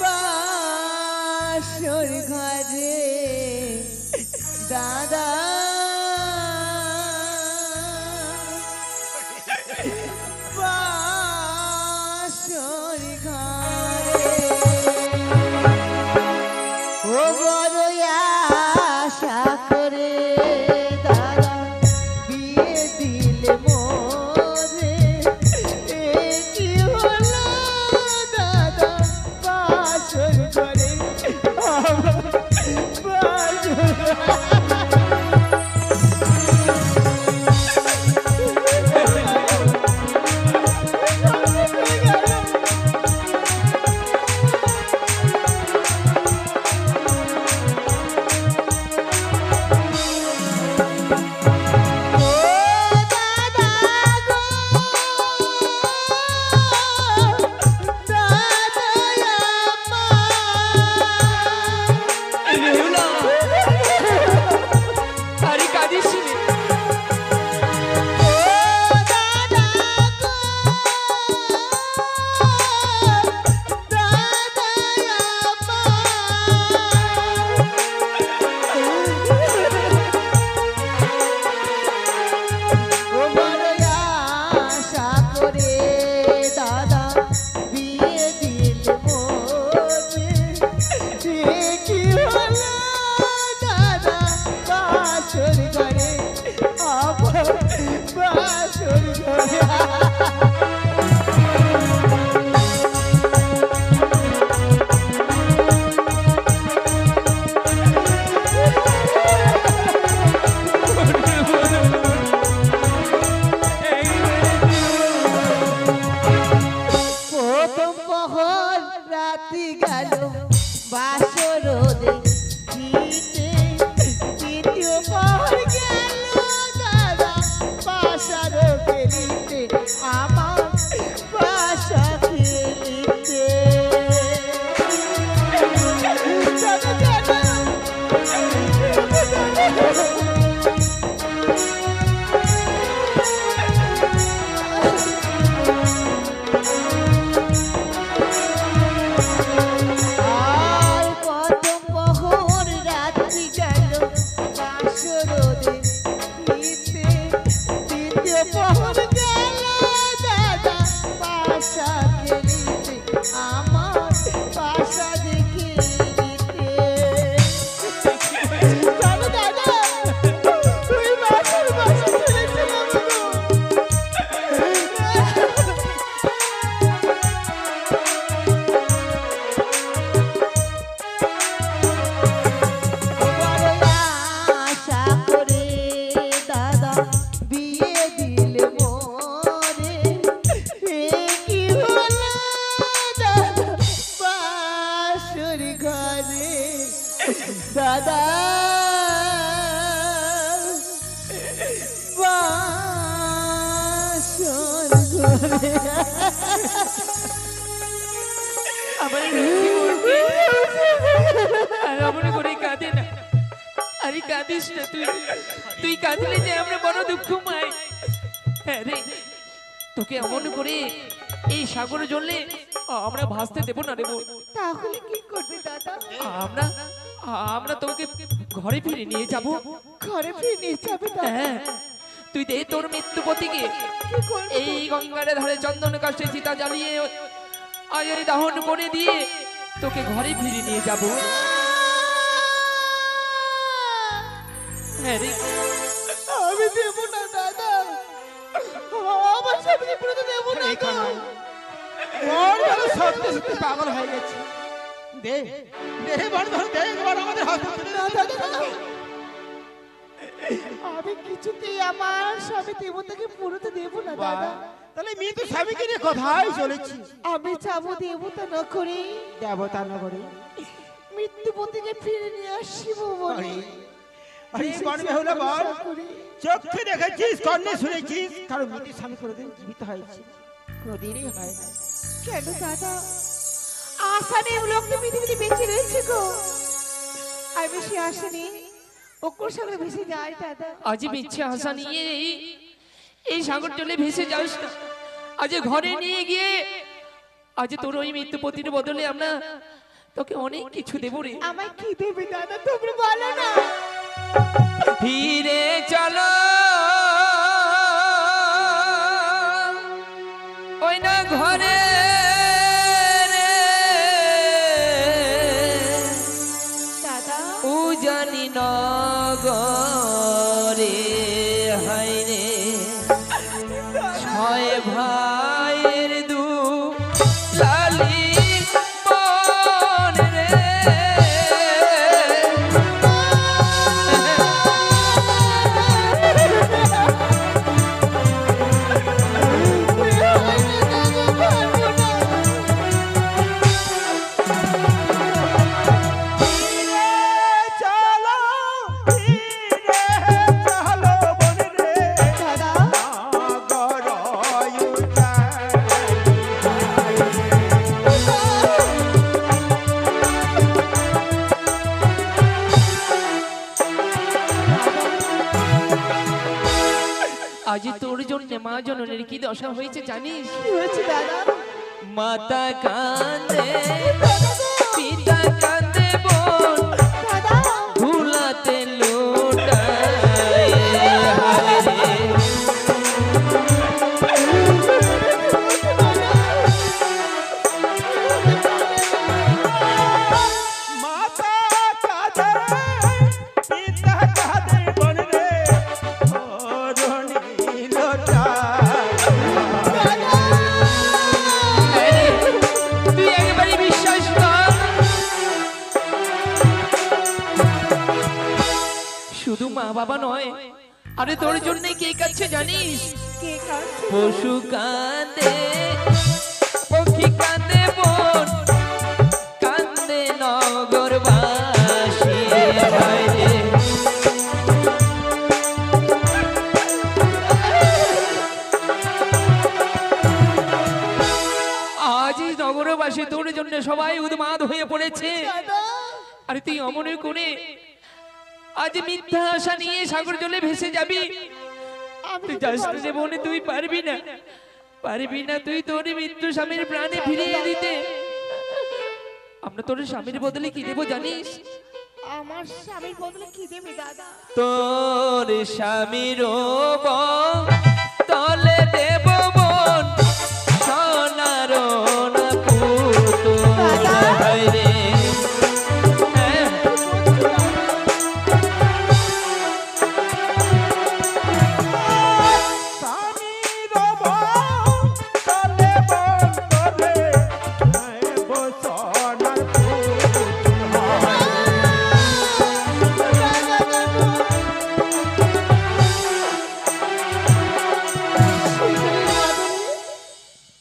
বাসর ঘরে দাদা বাসর ঘরে ও বড় আশা করে দাদা বিয়ে দিলে মোরে। এ কি হলো দাদা? বাসর ঘরে আমার বাসর বাসর দেখিতে দ্বিতীয় পর গেল দাদা বাসার খেলিতে আমার বাসা খেলিতে দাদা দাদা আর কত প্রহর রাত্রি গেল বাসর দেখিতে দ্বিতীয় প্রহর গেল দাদা বাসা খেলিতে আমার বাসা দেখিতে জানো দাদা তুই বাসা খেলেছিলাম আশা করে দাদা বিয়ে দিলে মোরে এ কি হলো দাদা বাসর ঘরে দাদা বাসর ঘরে আমার লক্ষ্মী বউকে আর অমন করে কাঁদে না। আরে কাঁদিস না তুই, তুই কাঁদলে যে আমরা বড় দুঃখ পাই। হ্যাঁ রে, তোকে এমন করে এই সাগরে জ্বললে আমরা ভাসতে দেবো না রে বোন। তাহলে কি করবে দাদা আমরা আমরা তোকে ঘরে ফিরে নিয়ে যাব। ঘরে ফিরে নিয়ে যাবে দাদা হ্যাঁ, তুই দে তোর মৃত্যুপতিকে কি করবে এই গঙ্গার ধারে চন্দন কাষ্ঠে চিতা জ্বালিয়ে আজরে দাহন করে দিয়ে তোকে ঘরে ফিরে নিয়ে যাব। হ্যাঁ রে, আমি দেব না দাদা, আমার স্বামীকে পুরোতে দেব না গো। বড় বড় সত্যি সত্যি পাগল হয়ে গেছে। দে দে বড় বড় দে বড় আমাদের হাসপাতালে না দাদা, আমি কিছুতেই আমার স্বামী দেবতাকে পুরোতে দেব না দাদা। তাহলে মেয়ে তো স্বামীকে নিয়ে কোথায় চলেছি? আমি যাবো দেবতা না করে দেবতা নগরে। মৃত্যুপতিকে ফিরে নিয়ে আসিব বলে। আরে বড় বেহুলা বল, চোখে দেখেছিস, কর্ণে শুনেছিস, কারণ মৃত্যু স্বামী কোনোদিন জীবিত হয়েছে? কোনোদিনই হয় না। কেন দাদা, আশা নেই লোক তো পৃথিবীতে বেঁচে রয়েছে গো। আমি সে আশা নেই ওকুর সাগরে ভেসে যায় দাদা। আজ মিথ্যে আশা নিয়ে এই সাগর জলে ভেসে যাস না। আজ ঘরে নিয়ে গিয়ে আজ তোর ওই মৃত্যুপতির বদলে আমরা তোকে অনেক কিছু দেবো রে। আমায় কি দেবে দাদা, তোমরা বলো না। ফিরে চলো ওই না ঘরে রে, দাদা উজানি নগরে হায় রে, ছয় ভাইয়ের দু লালি বোন রে। আজ তোর জন্য মা জননের কি দশা হয়েছে জানিস? কি হয়েছে দাদা? মাতা কান্দে পিতা কান্দে বোন দাদা ভুলাতে লোটায় হায় রে। মাতা কাঁদে, পিতা কাঁদে, বোন রে ধরণী লোটায়। হ্যাঁ রে, তুই একবারই বিশ্বাস কর। শুধু মা বাবা নয়, আরে তোর জন্য কে কাছে জানিস? কে কাঁদছে? পশু কান্দে পক্ষী কান্দে বোন কান্দে নগরবাসী হায় রে। আজ এই নগরবাসী তোর জন্য সবাই উন্মাদ হয়ে পড়েছে। আরে তুই অমনে করে আজ মিথ্যা আশা নিয়ে সাগর জলে ভেসে যাবি। তুই যাস না রে বোনে, তুই পারবি না, পারবি না তুই তোর মৃত্যু স্বামীর প্রাণে ফিরিয়ে দিতে। আমরা তোর স্বামীর বদলে কি দেবো জানিস? আমার স্বামীর বদলে কি দেবে দাদা? তোর স্বামীর তলে দেব মন সোনার না পুতুল হায় রে। হ্যাঁ। স্বামীর তলে বন্ধরে নাইব সোনার পুতুল হায়।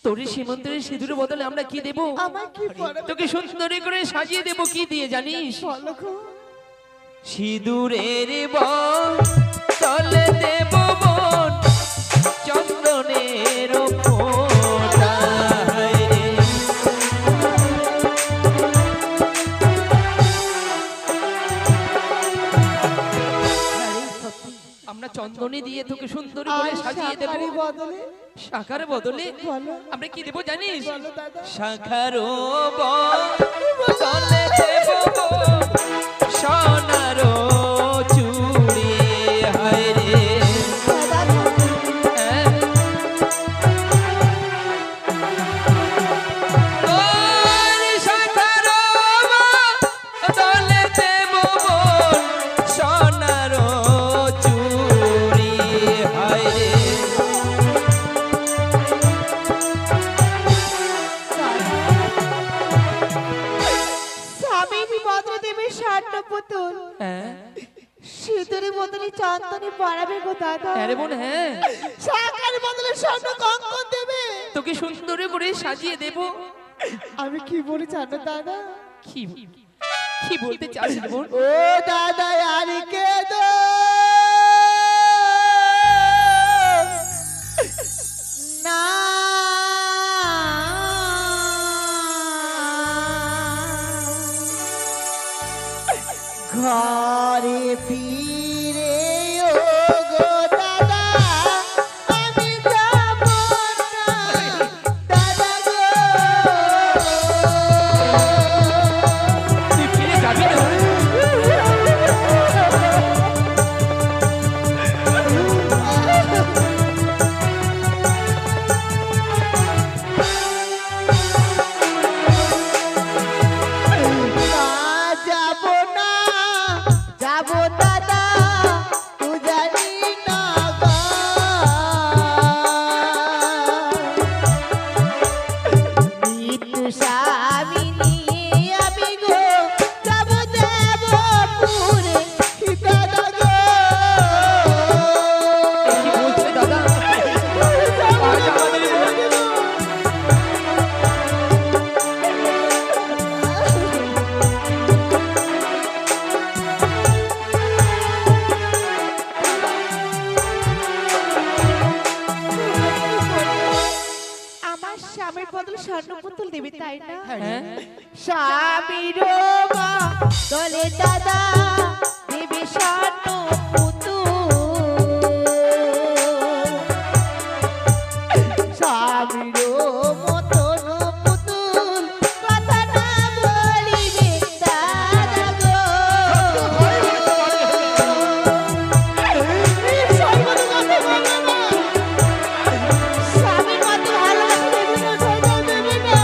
তোর সীমন্তের সিঁদুর বদলে আমরা কি দেব? আমার কি পড়াবে? তোকে সুন্দর করে সাজিয়ে দেব কি দিয়ে জানিস? বলো গো। সিঁদুরের তলে দেব মন চন্দনের ফোঁটা হায় রে। আমরা চন্দনী দিয়ে তোকে সুন্দর করে সাজিয়ে দেব। শাখারি বদলে শাখার বদলে বলো। আমরা কি দেবো জানিস? বলো দাদা। শাখার বদলে দেব সোনার চুড়ি হায় রে। হ্যাঁ। তোর শাখার বদলে দেব সোনার চুড়ি হায় রে। স্বামীর বদলে দেবে স্বর্ণ পুতুল, হ্যাঁ সিঁদুরের বদলে চন্দনে পরাবে গো দাদা। হ্যাঁ রে বোন, হ্যাঁ শাখার বদলে স্বর্ণ কঙ্কন দেবে। তোকে সুন্দর করে সাজিয়ে দেব। আমি কি বলি জানো দাদা? কি কি বলতে চাস রে বোন? ও দাদা আর কে দো না ঘরে ফিরে ও গো দাদা, আমি যাব না দাদা গো। তুই ফিরে যাবি না? না যাব না, যাব দাদা তু জানি না গো। মৃত্যু স্বামী নিয়ে আমি গো যাব দেবপুরে দাদা গো। কি বলছে দাদা? আজ আমাদের আমার স্বামীর বদলে স্বর্ণ পুতুল দেবে তাই না? হ্যাঁ স্বামীর দলে দাদা দেবে স্বর্ণ পুতুল, স্বামীর মতন পুতুল কথা না বলিবে দাদা গো। সর্বদা কথা বলবে না। স্বামীর মতো ভালোবাসা দেবে না, সদা দেবে না।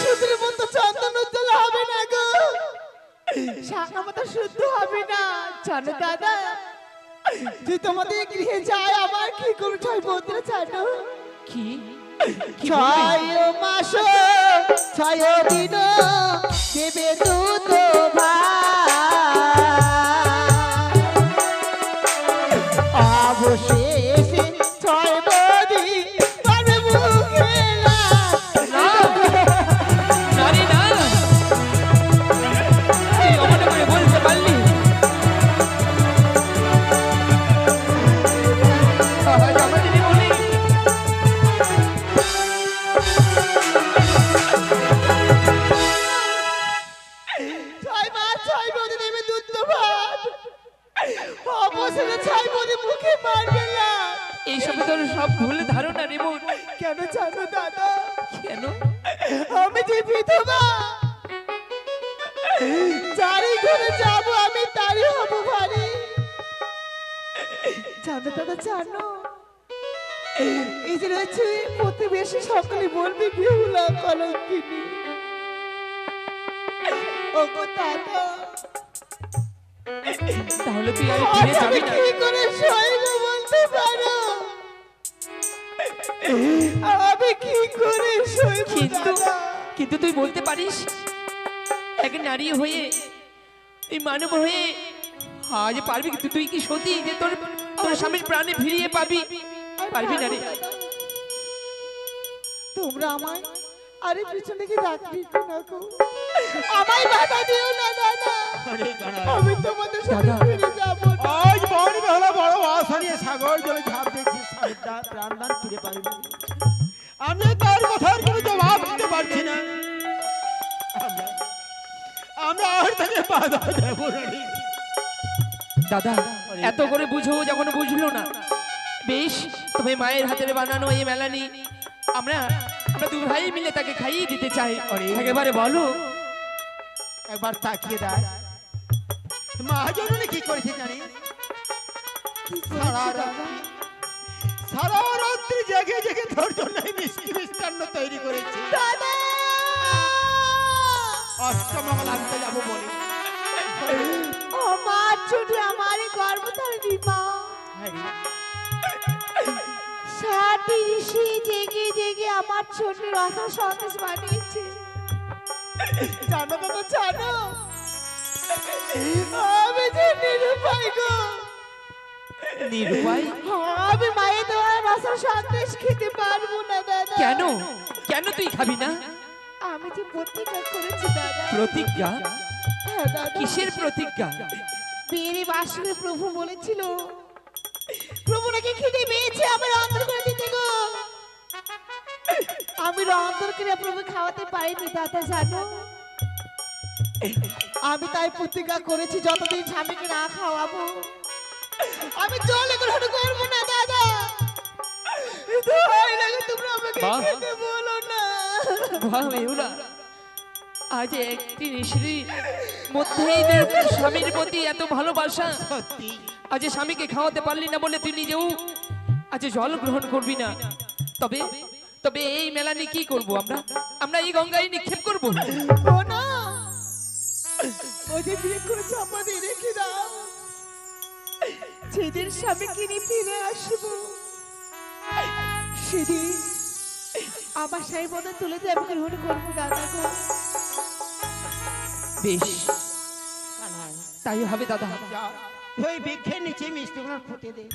শুধুর মতো চন্দন উজ্জ্বল হবে না গো, শাখা মতো শুদ্ধ হবে না জানো দাদা। যে তোমাদের গৃহে যায় আমার কি করে ছয় বলতে জানো? কি কি বলবি? ছয় মাস ছয় দিন দেবে দুধ ভাত, অবশ্যই এইসব তোর সব ভুল ধারণা রে বোন। কেন জানো দাদা, কেন? আমি যে বিধবা, যারই ঘরে যাবো আমি তারই হব ভারী। জানো দাদা, জানো এই যে রয়েছে প্রতিবেশী সকলে বলবে বিহুলা কলঙ্কিনী। ওগো দাদা, তাহলে তুই আর ফিরে আজ আমি যাবি না? কি করে সইব বলতে পারো? আমি কি করে সইব কিন্তু দাদা? কিন্তু তুই বলতে পারিস, এক নারী হয়ে, এই মানব হয়ে আজ পারবি? কিন্তু তুই কি সত্যি যে তোর তোর স্বামীর প্রাণে ফিরিয়ে পাবি? পারবি না রে। তোমরা আমায় আরে পিছনে কি রাখবি না গো, আমায় বাধা দিও না দাদা, আমি তোমাদের সাথে দাদা। ফিরে যাব না। আজ বড় বেলা বড় আশা নিয়ে সাগর জলে ঝাঁপ দিয়েছি, স্বামীর প্রাণদান ফিরে পাইব। আমি তার কথার কোনো জবাব দিতে পারছি না। আমরা আর তাকে বাধা দেব না রে। দাদা, এত করে বুঝো যখন বুঝলো না, বেশ, তবে মায়ের হাতের বানানো এই মেলানি আমরা আমরা দু ভাই মিলে তাকে খাইয়ে দিতে চাই। একেবারে বলো। একবার তাকিয়ে দেখ, মা জননী কি করেছে জানি? সারা রাত্রি জেগে জেগে তোর জন্য মিষ্টি মিষ্টান্ন তৈরি করেছে। দাদা, অষ্টমঙ্গল আনতে যাবো বলে। ও মা, ছুটি আমার গর্ভধারিণী মা, সাথী ঋষি জেগে জেগে আমার ছোট রসা সন্দেশ বানিয়েছে। জানো দাদা, জানো আমি যে নিরুপায় গো, নিরুপায়? আমি মায়ের দেওয়া রসা সন্দেশ খেতে পারবো না দাদা। কেন? কেন তুই খাবি না? আমি যে প্রতিজ্ঞা করেছি দাদা। প্রতিজ্ঞা? হ্যাঁ দাদা, কিসের প্রতিজ্ঞা? বিয়ের বাসরে প্রভু বলেছিল, প্রভু নাকি খিদে পেয়েছে আমি রন্ধন করে দিতে গো। আমি রন্ধন করে প্রভু খাওয়াতে পারিনি দাদা, জানো। আমি তাই প্রতিজ্ঞা করেছি যতদিন স্বামীকে না খাওয়াবো আমি জল গ্রহণ করবো না দাদা। দোহাই লাগে, তোমরা আমাকে বাহ। খেতে বলো না। বাহ বেহুলা, আজ একটি নিশ্রীর মধ্যেই তোর স্বামীর প্রতি এত ভালোবাসা। সত্যি আজ স্বামীকে খাওয়াতে পারলি না বলে তুই নিজেও আজ জল গ্রহণ করবি না। তবে তবে এই মেলানি কি করব আমরা? আমরা এই গঙ্গায় নিক্ষেপ করব। ও না, ওই যে বিয়ে করেছে আমাদের রেখে দাও, যেদিন স্বামীকে নিয়ে ফিরে আসবো সেদিন আমার স্বামী মতো তুলে দিয়ে আমি গ্রহণ করবো দাদা গো। বেশ, তাই হবে দাদা। যা, ওই বৃক্ষের নিচে মিষ্টিগুলো ফুটে দে।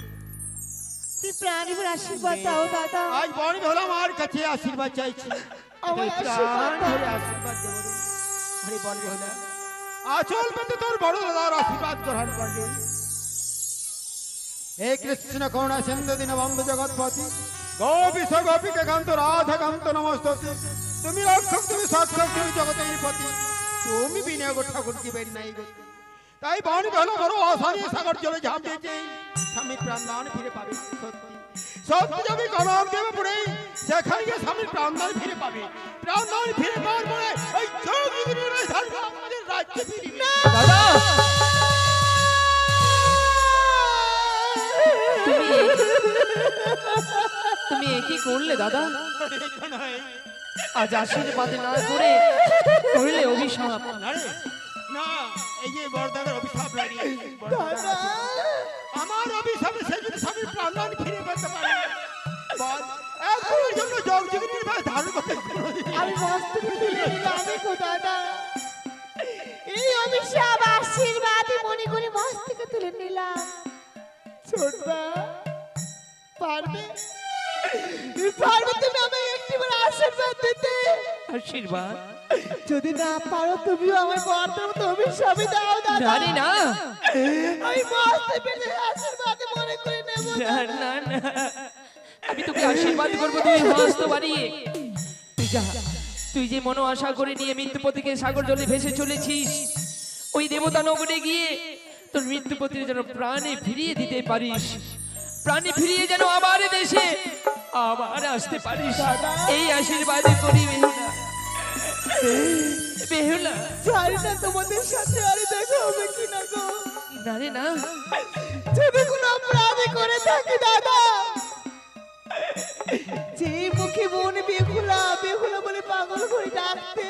তুই প্রাণীর আশীর্বাদ দাও দাদা, আজ বড় বেলা আমার কাছে আশীর্বাদ চাইছি। আমার তুই আশীর্বাদ প্রাণ দাও। ভরে আশীর্বাদ দেব রে। আরে বড় বেলা, আচল পেতে তোর বড় দাদার আশীর্বাদ গ্রহণ করবে। হে কৃষ্ণ করুণা সিন্ধু দীনবন্ধু জগৎপতি, গোপীশ গোপীকে কান্ত রাধা কান্ত নমস্ততি। তুমি রক্ষক, তুমি সক্ষক, তুমি জগতের পতি, তুমি বিনা গো ঠাকুর কি বেরি নাই গো। তাই বন বেলা বড় আশা নিয়ে সাগর জলে ঝাঁপ দিয়েছে, স্বামীর প্রাণদান ফিরে পাবে। সত্যি সত্যি যাবি কনক দেবে পুরে, সেখানে গিয়ে স্বামীর প্রাণদান ফিরে পাবে। প্রাণদান ফিরে পাওয়ার পরে ওই যোগীদের ধর্ম আমাদের রাজ্যে ফিরবে। দাদা, তুমি কি করলে দাদা? আজ আশীর্বাদ না করে করলে অভিশাপ। আরে না, এই যে বড়দাদার অভিশাপ লাগে, আমার অভিশাপে সে যদি স্বামীর প্রাণদান ফিরে পেতে পারে, বল একবারের জন্য যোগ যোগীদের ভাই ধারণ করতে আমি মস্ত তুলে নিলাম গো দাদা, এই অভিশাপ আশীর্বাদই মনে করে মস্তিকে তুলে নিলাম। ছোটদা, পারবে পারবে তুমি আমাকে একটিবার আশীর্বাদ দিতে? আশীর্বাদ? যদি না পারো তুমিও আমার বর্তমান মতো অভিশাপই দাও দাদা। জানি না, আমি মস্ত পেলে আশীর্বাদ মনে করে নেব। না না না, আমি তোকে আশীর্বাদ করবো তুই হস্ত বাড়িয়ে। তুই যা, তুই যে মনো আশা করে নিয়ে মৃত্যুপতিকে সাগর জলে ভেসে চলেছিস, ওই দেবতা নগরে গিয়ে তোর মৃত্যুপতির যেন প্রাণে ফিরিয়ে দিতে পারিস। প্রাণী ফিরিয়ে যেন আবার দেশে আবার আসতে পারিস এই আশীর্বাদ করি বেহুলা। বেহুলা জানি না তোমাদের সাথে আর দেখা হবে কিনা গো। না রে না, যদি কোনো অপরাধী করে থাকি দাদা, যে মুখে বোন বেহুলা বেহুলা বলে পাগল করে ডাকতে,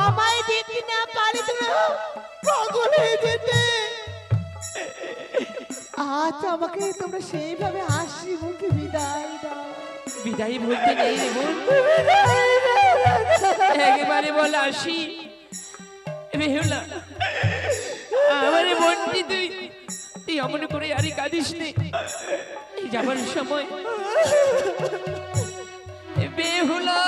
আমায় দেখতে না পারি তোমরা পাগল হয়ে যেতে। আজ আমাকে তোমরা সেইভাবে হাসি মুখে বিদায় দাও। বিদায় বলতে নেই রে বোন, একেবারে বল আসি। বেহুলা আমার বোনটি তুই তুই অমন করে আরে কাঁদিস নে, এই যাবার সময় বেহুলা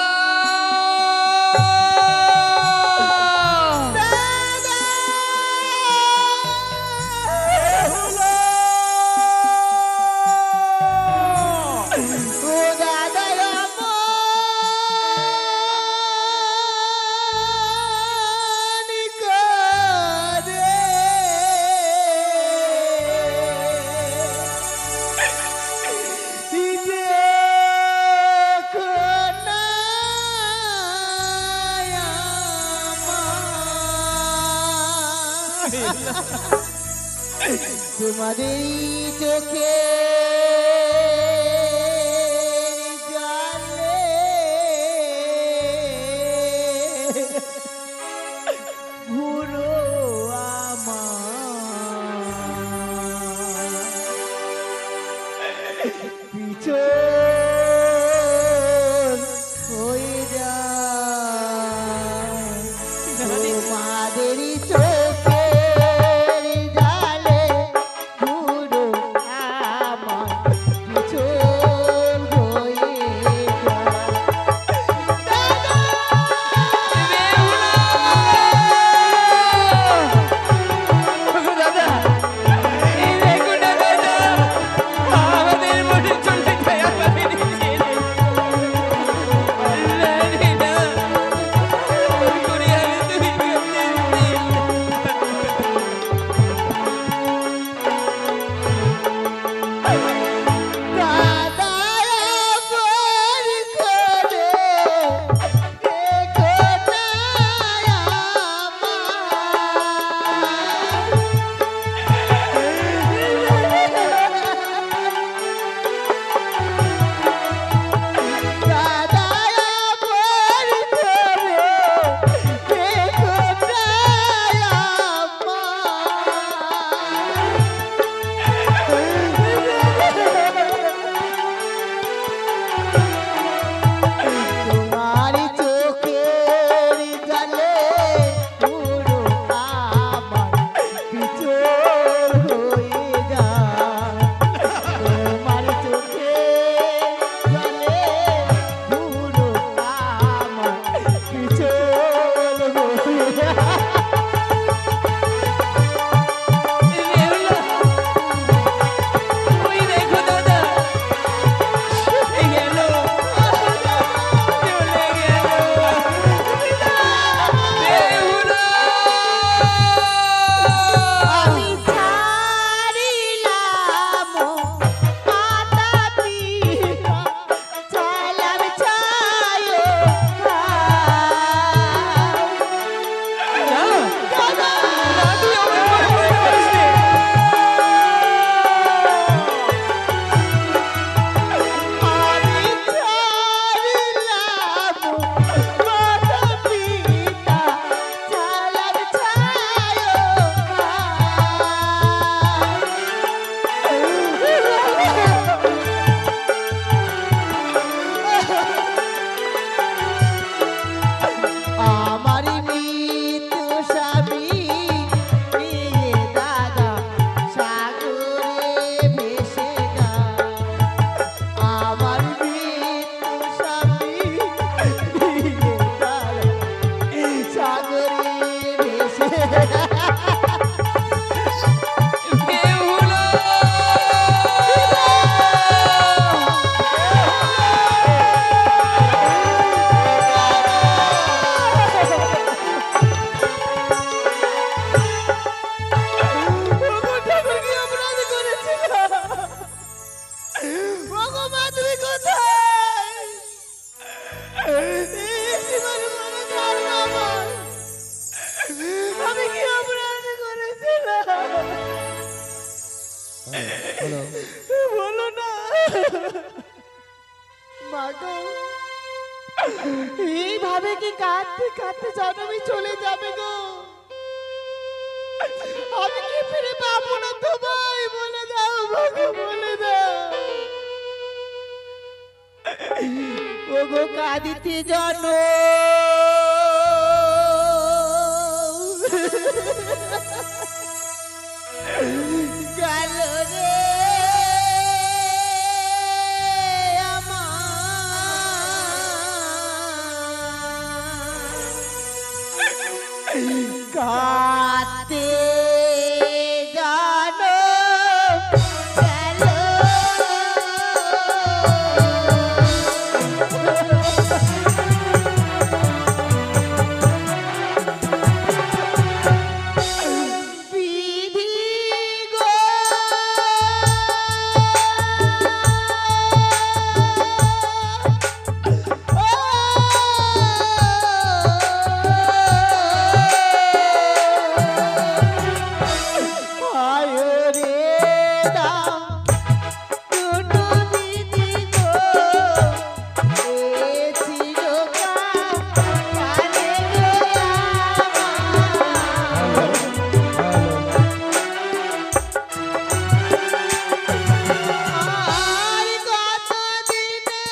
তোমাদের চোখে জালে ভুরো আমার পিছন হয়ে যায় তোমাদেরই চোখে আমাদের মনে চলে বলো না মা গো, এইভাবে কি কাঁদতে কাঁদতে জনমই চলে যাবে গো? আমি কি ফিরে পাবো না তোমায়? বলে দাও মা গো, বলে দাও। ওগো কাঁদিতে জানো গেল রে কাতে জানো গেল বিধি গো আয় রে দাও দুটো দিদি গো, এ চিরকাল পারে গো আমার। আর কতদিনে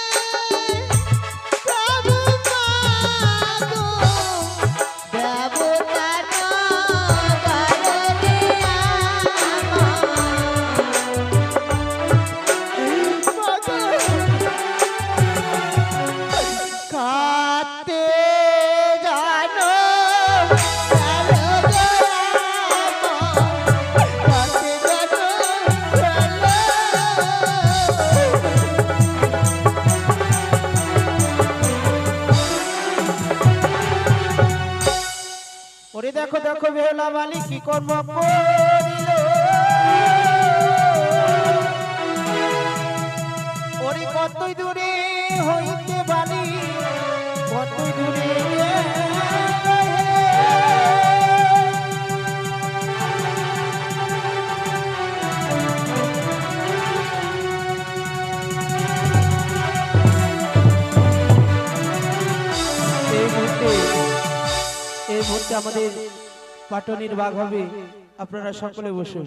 প্রভু মাগো দেবতা নগরে খাতে জানো গেল গো আমার, খাতে জানো গেল। ওরে দেখো দেখো বেহুলা বালি কি কর্ম করিল, ওরে কতই দূরে হইতে বালি, কতই দূরে এই মুহূর্তে আমাদের পাটনির বাঘ হবে। আপনারা সকলে বসুন।